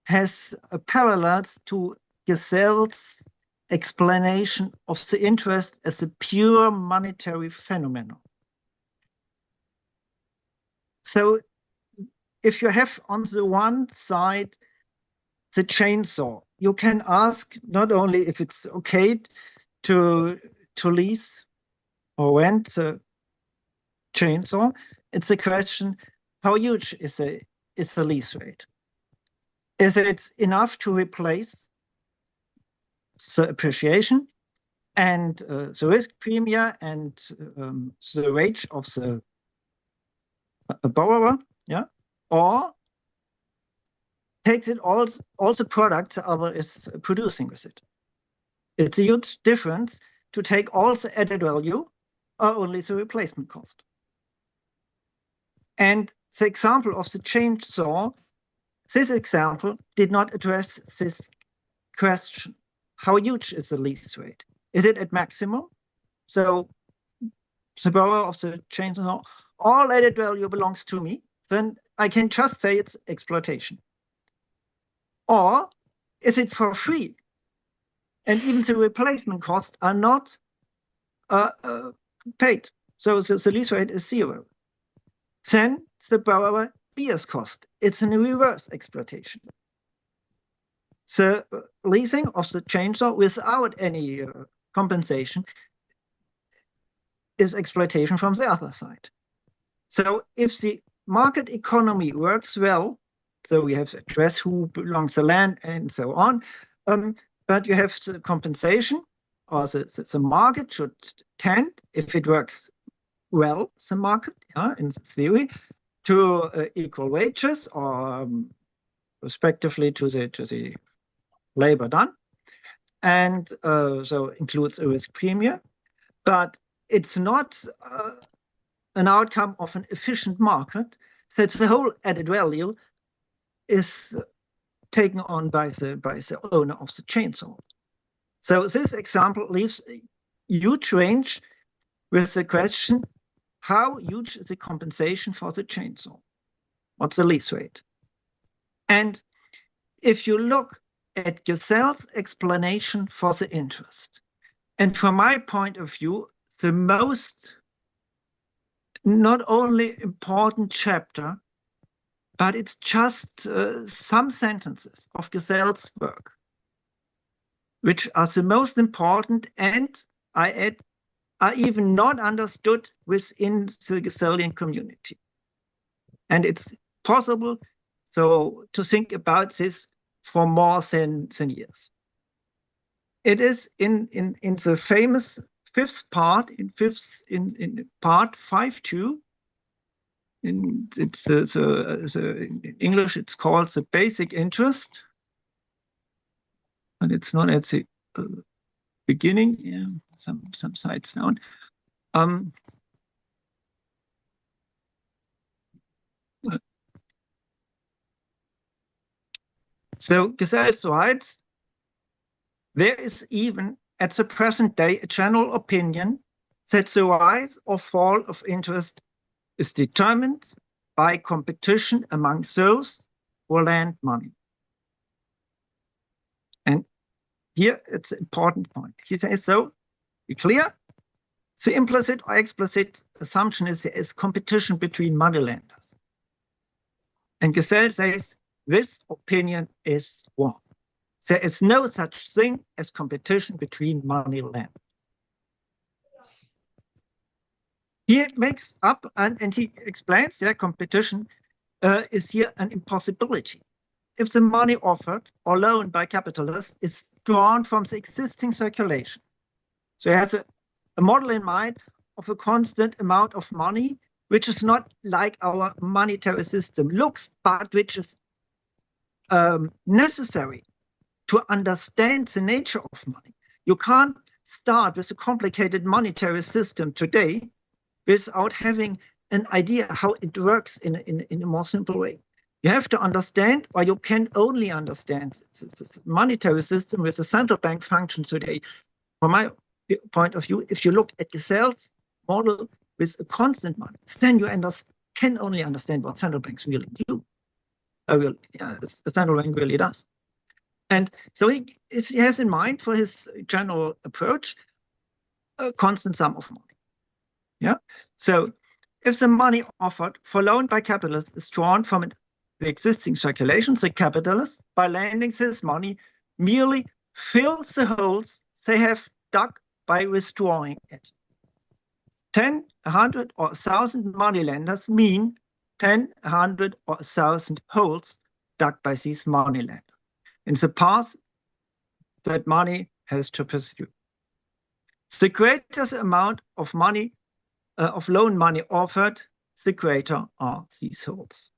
has parallels to Gesell's explanation of the interest as a pure monetary phenomenon. So if you have on the one side the chainsaw, you can ask not only if it's okay to lease or rent the chainsaw, it's a question, how huge is the lease rate? Is it enough to replace the appreciation and the risk premium and the wage of the borrower, yeah? Or takes it all the products the other is producing with it? It's a huge difference to take all the added value or only the replacement cost. And the example of the chainsaw, this example did not address this question. How huge is the lease rate? Is it at maximum? So the borrower of the chainsaw, all added value belongs to me, then I can just say it's exploitation. Or is it for free? And even the replacement costs are not paid. So the lease rate is zero. Then the borrower bears cost. It's a reverse exploitation. The leasing of the chainsaw without any compensation is exploitation from the other side. So if the market economy works well, so we have to address who belongs to land and so on, but you have the compensation, or the market should tend, if it works well, the market, in theory, to equal wages or respectively to the labor done, and so includes a risk premium, but it's not an outcome of an efficient market. That the whole added value is taken on by the owner of the chainsaw. So this example leaves a huge range with the question, how huge is the compensation for the chainsaw? What's the lease rate? And if you look at Gesell's explanation for the interest, and from my point of view, the most not only important chapter, but it's just some sentences of Gesell's work, which are the most important, and I add, are even not understood within the Gesellian community. And it's possible so to think about this for more than years. It is in the famous fifth part, in part 5.2. In English, it's called the basic interest, and it's not at the beginning. Yeah, some sites down. So Gesell writes, there is even at the present day a general opinion that the rise or fall of interest is determined by competition among those who lend money. And here it's an important point. He says, so be clear, the implicit or explicit assumption is there is competition between moneylenders. And Gesell says, this opinion is wrong. There is no such thing as competition between moneylenders. He makes up and he explains that competition is here an impossibility. If the money offered or loaned by capitalists is drawn from the existing circulation. So he has a model in mind of a constant amount of money, which is not like our monetary system looks, but which is necessary to understand the nature of money. You can't start with a complicated monetary system today without having an idea how it works in a more simple way. You have to understand, or you can only understand the monetary system with the central bank function today. From my point of view, if you look at Gesell's model with a constant money, then you can only understand what central banks really do. The central bank really does. And so he has in mind for his general approach a constant sum of money. Yeah. So if the money offered for loan by capitalists is drawn from the existing circulation, the capitalists, by lending this money, merely fills the holes they have dug by withdrawing it. 10, 100, or 1,000 moneylenders mean 10, 100, or 1,000 holes dug by these moneylenders in the path that money has to pursue. The greater the amount of money, of loan money offered, the greater are these holes.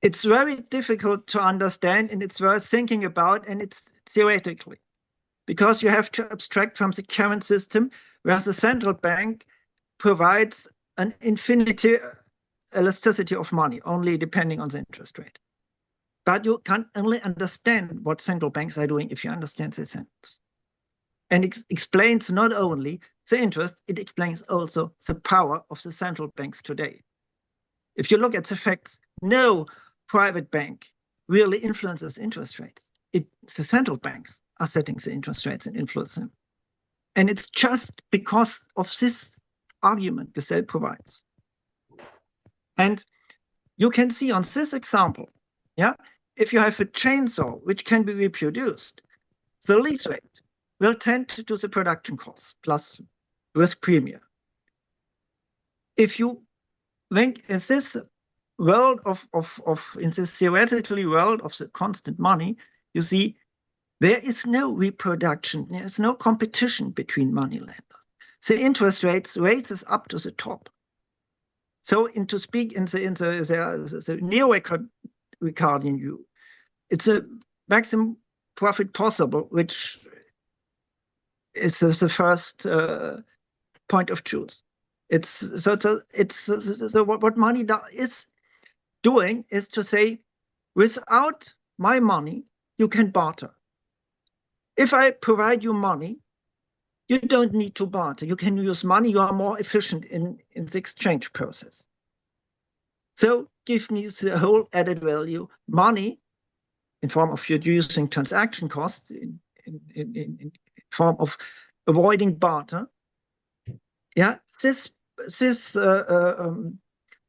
It's very difficult to understand, and it's worth thinking about, and it's theoretically, because you have to abstract from the current system where the central bank provides an infinity elasticity of money, only depending on the interest rate. But you can only understand what central banks are doing if you understand the sentence. And it explains not only the interest, it explains also the power of the central banks today. If you look at the facts, no private bank really influences interest rates. The central banks are setting the interest rates and influence them. And it's just because of this argument Gesell provides. And you can see on this example, yeah, if you have a chainsaw which can be reproduced, the lease rate will tend to the production costs plus risk premium. If you think in this world in this theoretically world of the constant money, you see there is no reproduction, there is no competition between moneylenders. The interest rates raises up to the top. So, to speak in the neo-Ricardian view, it's a maximum profit possible, which is the first point of truth. What money is doing is to say, without my money, you can barter. If I provide you money, you don't need to barter. You can use money. You are more efficient in the exchange process. So give me the whole added value, money, in form of reducing transaction costs, in form of avoiding barter. Yeah, this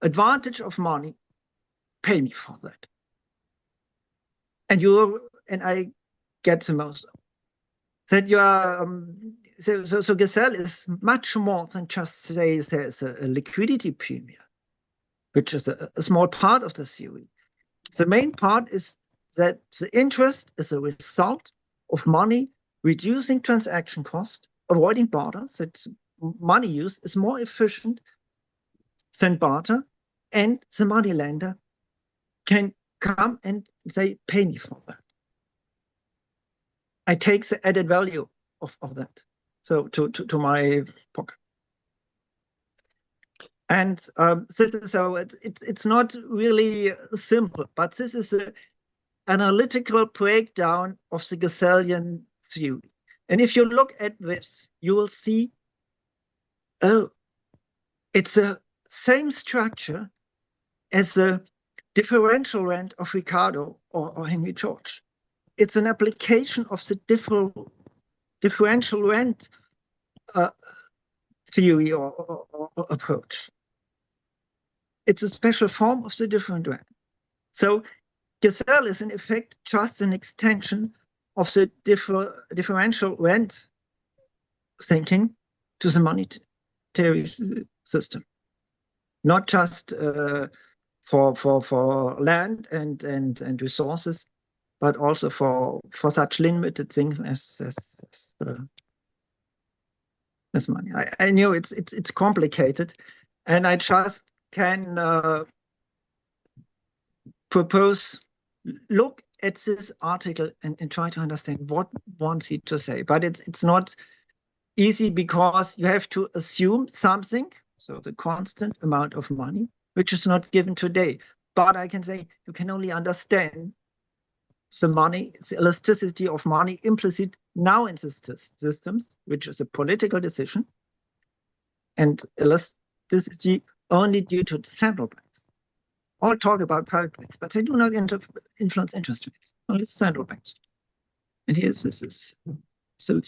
advantage of money, pay me for that. And I get the most of it. That you are so Gesell is much more than just say there's a liquidity premium, which is a small part of the theory. The main part is that the interest is a result of money reducing transaction cost, avoiding barter. That money use is more efficient than barter, and the moneylender can come and say, "Pay me for that. I take the added value of that." so to my pocket. And this is so it's not really simple, but this is an analytical breakdown of the Gesellian theory. And if you look at this, you will see, oh, it's the same structure as the differential rent of Ricardo or Henry George. It's an application of the differential rent theory or approach. It's a special form of the different rent. So Gesell is in effect just an extension of the differential rent thinking to the monetary system, not just for land and resources, but also for such limited things as money. I know it's complicated, and I just can propose, look at this article and try to understand what wants he to say. But it's not easy because you have to assume something, so the constant amount of money, which is not given today. But I can say you can only understand the money, the elasticity of money implicit now in systems, which is a political decision, and elasticity only due to the central banks. All talk about private banks, but they do not influence interest rates, only central banks. And here's this is so.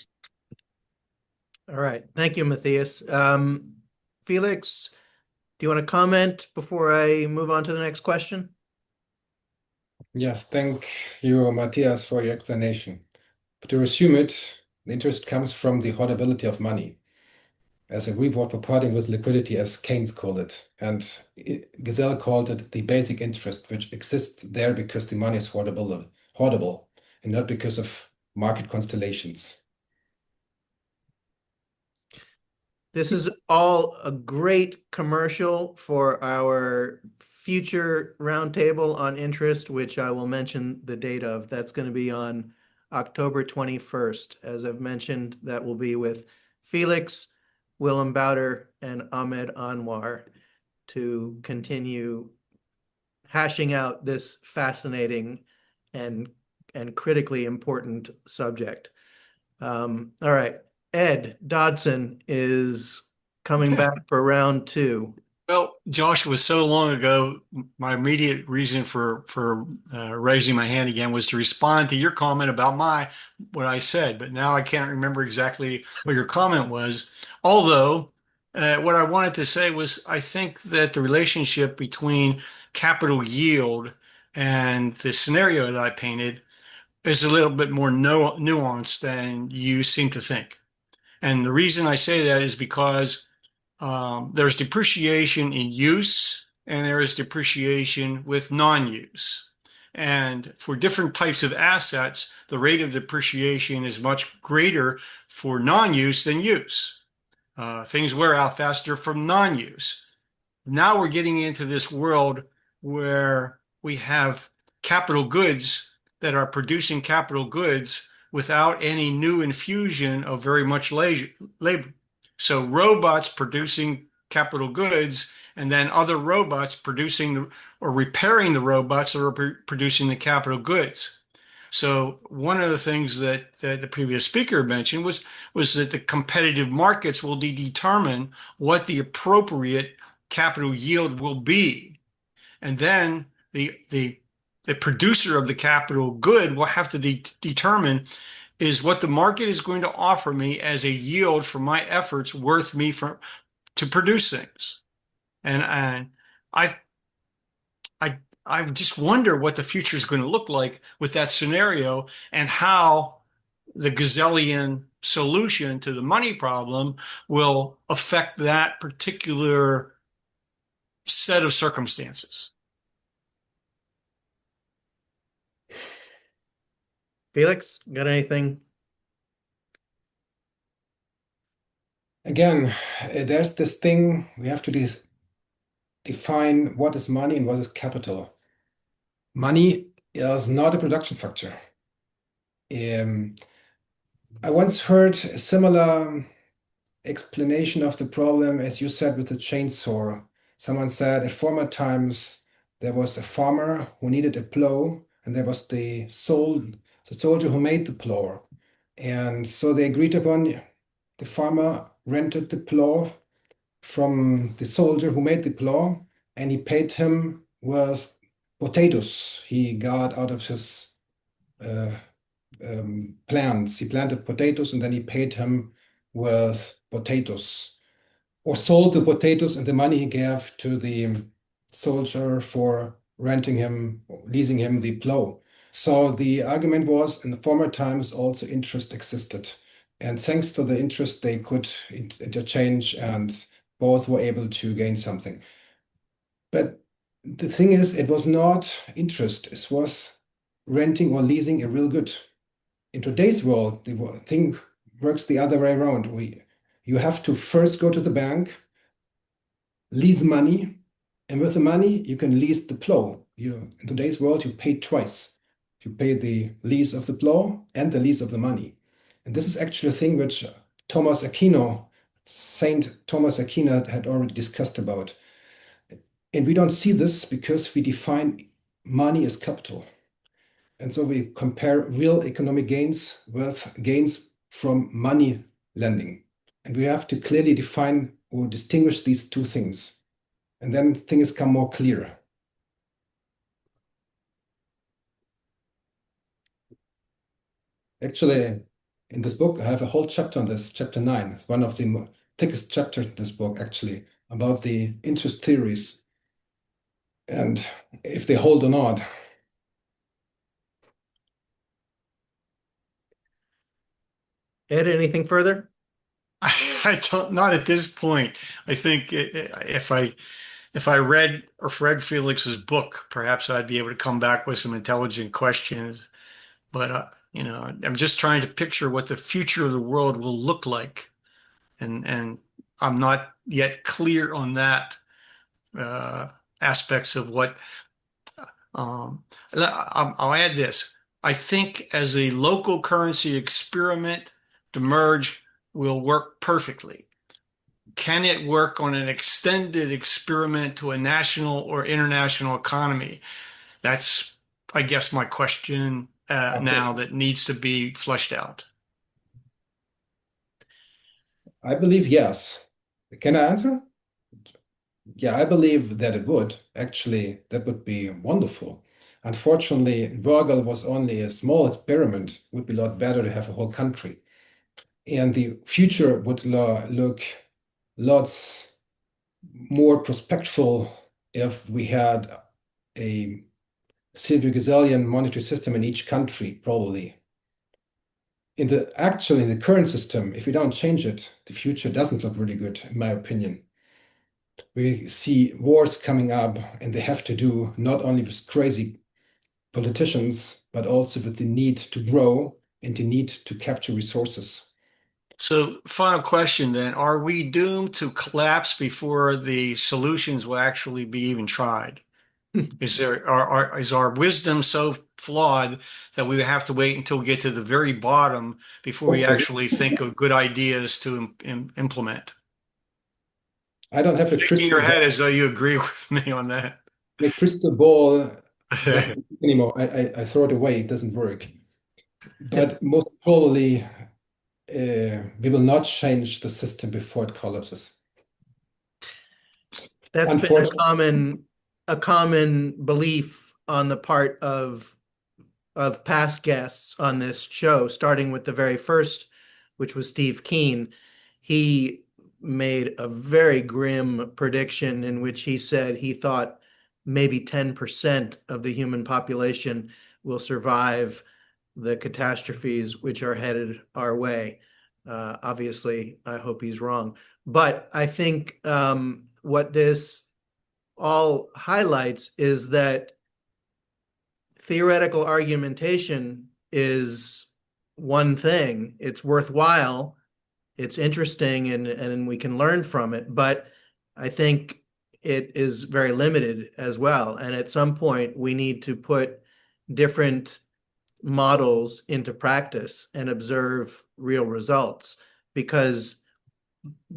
All right. Thank you, Matthias. Felix, do you want to comment before I move on to the next question? Yes, thank you, Matthias, for your explanation. But to resume it, the interest comes from the hoardability of money as a reward for parting with liquidity, as Keynes called it. And Gesell called it the basic interest, which exists there because the money is hoardable and not because of market constellations. This is all a great commercial for our future roundtable on interest, which I will mention the date of. That's going to be on October 21st. As I've mentioned, that will be with Felix, Willem Bouter, and Ahmed Anwar to continue hashing out this fascinating and critically important subject. All right. Ed Dodson is coming back for round two. Well, Josh, was so long ago, my immediate reason for raising my hand again was to respond to your comment about what I said, but now I can't remember exactly what your comment was. Although, what I wanted to say was, I think that the relationship between capital yield and the scenario that I painted is a little bit more nuanced than you seem to think. And the reason I say that is because there's depreciation in use and there is depreciation with non-use. And for different types of assets, the rate of depreciation is much greater for non-use than use. Things wear out faster from non-use. Now we're getting into this world where we have capital goods that are producing capital goods without any new infusion of very much labor. So robots producing capital goods, and then other robots producing or repairing the robots that are producing the capital goods. So one of the things that the previous speaker mentioned was that the competitive markets will determine what the appropriate capital yield will be. And then the producer of the capital good will have to determine, is what the market is going to offer me as a yield for my efforts worth me to produce things. And I just wonder what the future is going to look like with that scenario and how the Gesellian solution to the money problem will affect that particular set of circumstances. Felix, got anything? Again, there's this thing we have to define what is money and what is capital. Money is not a production factor. The I once heard a similar explanation of the problem as you said with the chainsaw. Someone said in former times there was a farmer who needed a plow, and there was the soldier who made the plow. And so they agreed upon the farmer rented the plow from the soldier who made the plow, and he paid him with potatoes he got out of his uh, plants. He planted potatoes and then he paid him with potatoes, or sold the potatoes and the money he gave to the soldier for renting him, leasing him the plow. So the argument was in the former times also interest existed. And thanks to the interest, they could interchange and both were able to gain something. But the thing is, it was not interest, it was renting or leasing a real good. In today's world, the thing works the other way around. You have to first go to the bank, lease money, and with the money, you can lease the plow. In today's world, you pay twice. You pay the lease of the plow and the lease of the money. And this is actually a thing which Saint Thomas Aquino had already discussed about. And we don't see this because we define money as capital. And so we compare real economic gains with gains from money lending. And we have to clearly define or distinguish these two things. And then things come more clear. Actually, in this book, I have a whole chapter on this, chapter 9. It's one of the thickest chapters in this book, actually, about the interest theories and if they hold or not. Ed, anything further? I don't, not at this point. I think if I read or read Felix's book, perhaps I'd be able to come back with some intelligent questions. But I'm just trying to picture what the future of the world will look like, and I'm not yet clear on that aspects of what. I'll add this. I think as a local currency experiment, the merge will work perfectly. Can it work on an extended experiment to a national or international economy? That's, I guess, my question now that needs to be fleshed out. I believe yes. Can I answer? Yeah, I believe that it would. Actually, that would be wonderful. Unfortunately, Virgil was only a small experiment. It would be a lot better to have a whole country. And the future would look lots more prospectful if we had a Silvio-Geselian monetary system in each country, probably. In the current system, if we don't change it, the future doesn't look really good, in my opinion. We see wars coming up, and they have to do not only with crazy politicians, but also with the need to grow and the need to capture resources. So, final question then, are we doomed to collapse before the solutions will actually be even tried? Is our wisdom so flawed that we have to wait until we get to the very bottom before we actually think of good ideas to implement? I don't have a Shaking your head as though you agree with me on that. The crystal ball doesn't work anymore. I throw it away. It doesn't work. But most probably, we will not change the system before it collapses. That's been a common belief on the part of past guests on this show, starting with the very first, which was Steve Keen. He made a very grim prediction in which he said he thought maybe 10% of the human population will survive the catastrophes which are headed our way. Obviously, I hope he's wrong. But I think what this all highlights is that theoretical argumentation is one thing. It's worthwhile, it's interesting, and we can learn from it. But I think it is very limited as well. And at some point, we need to put different models into practice and observe real results, because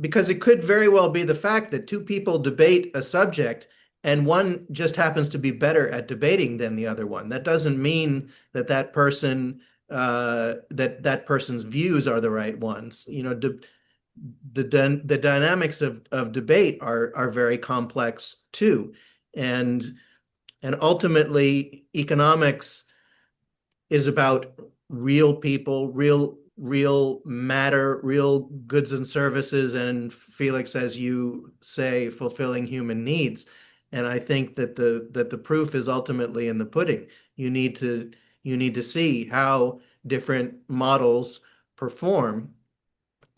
it could very well be the fact that two people debate a subject and one just happens to be better at debating than the other one. That doesn't mean that that person's views are the right ones. You know, the dynamics of debate are very complex too, and ultimately economics is about real people, real matter, real goods and services, and Felix, as you say, fulfilling human needs. And I think that the proof is ultimately in the pudding. You need to see how different models perform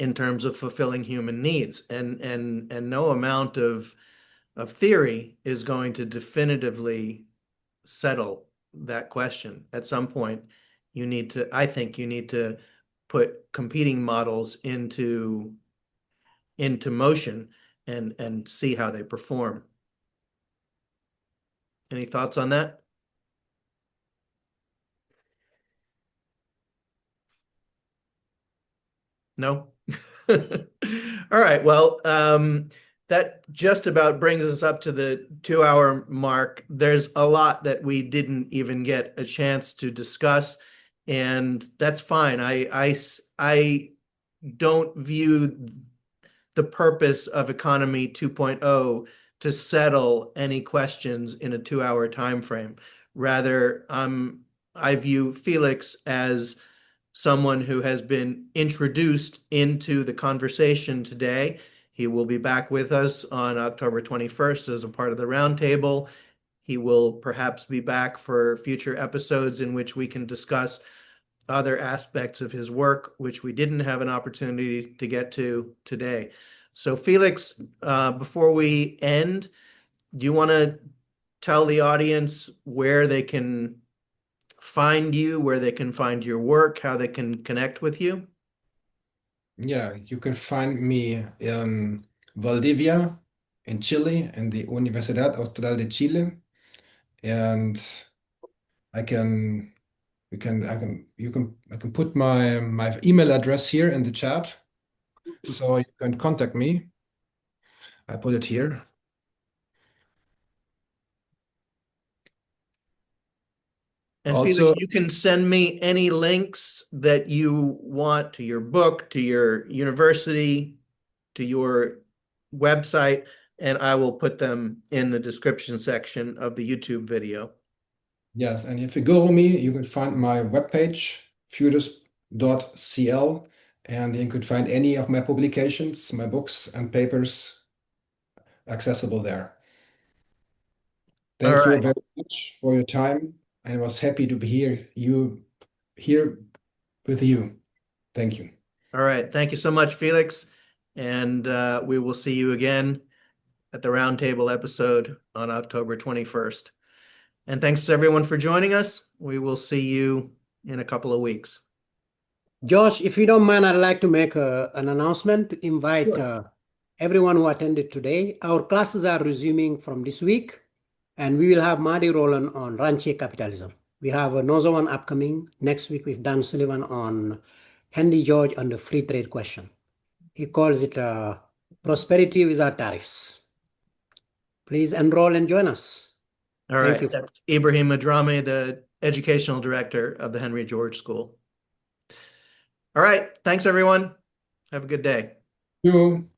in terms of fulfilling human needs, and no amount of theory is going to definitively settle that question. At some point, I think you need to put competing models into motion and see how they perform. Any thoughts on that? No? All right. Well, that just about brings us up to the 2-hour mark. There's a lot that we didn't even get a chance to discuss, and that's fine. I don't view the purpose of Economy 2.0 to settle any questions in a 2-hour time frame. Rather, I view Felix as someone who has been introduced into the conversation today. He will be back with us on October 21st as a part of the roundtable. He will perhaps be back for future episodes in which we can discuss other aspects of his work, which we didn't have an opportunity to get to today. So Felix, before we end, do you want to tell the audience where they can find you, where they can find your work, how they can connect with you? Yeah, you can find me in Valdivia, in Chile, in the Universidad Austral de Chile, and I can put my email address here in the chat, so you can contact me. I put it here. And Also, Felix, you can send me any links that you want to your book, to your university, to your website, and I will put them in the description section of the YouTube video. yes, and if you Google me, you can find my webpage, fuders.cl, and you could find any of my publications, my books and papers accessible there. Thank All you right. very much for your time. I was happy to be here with you. Thank you. All right. Thank you so much, Felix. And we will see you again at the roundtable episode on October 21st. And thanks to everyone for joining us. We will see you in a couple of weeks. Josh, if you don't mind, I'd like to make an announcement to invite everyone who attended today. Our classes are resuming from this week, and we will have Marty Rowland on Ranche Capitalism. We have another one upcoming next week with Dan Sullivan on Henry George on the free trade question. He calls it Prosperity Without Tariffs. Please enroll and join us. All right. That's Ibrahim Madrami, the educational director of the Henry George School. All right. Thanks, everyone. Have a good day. You.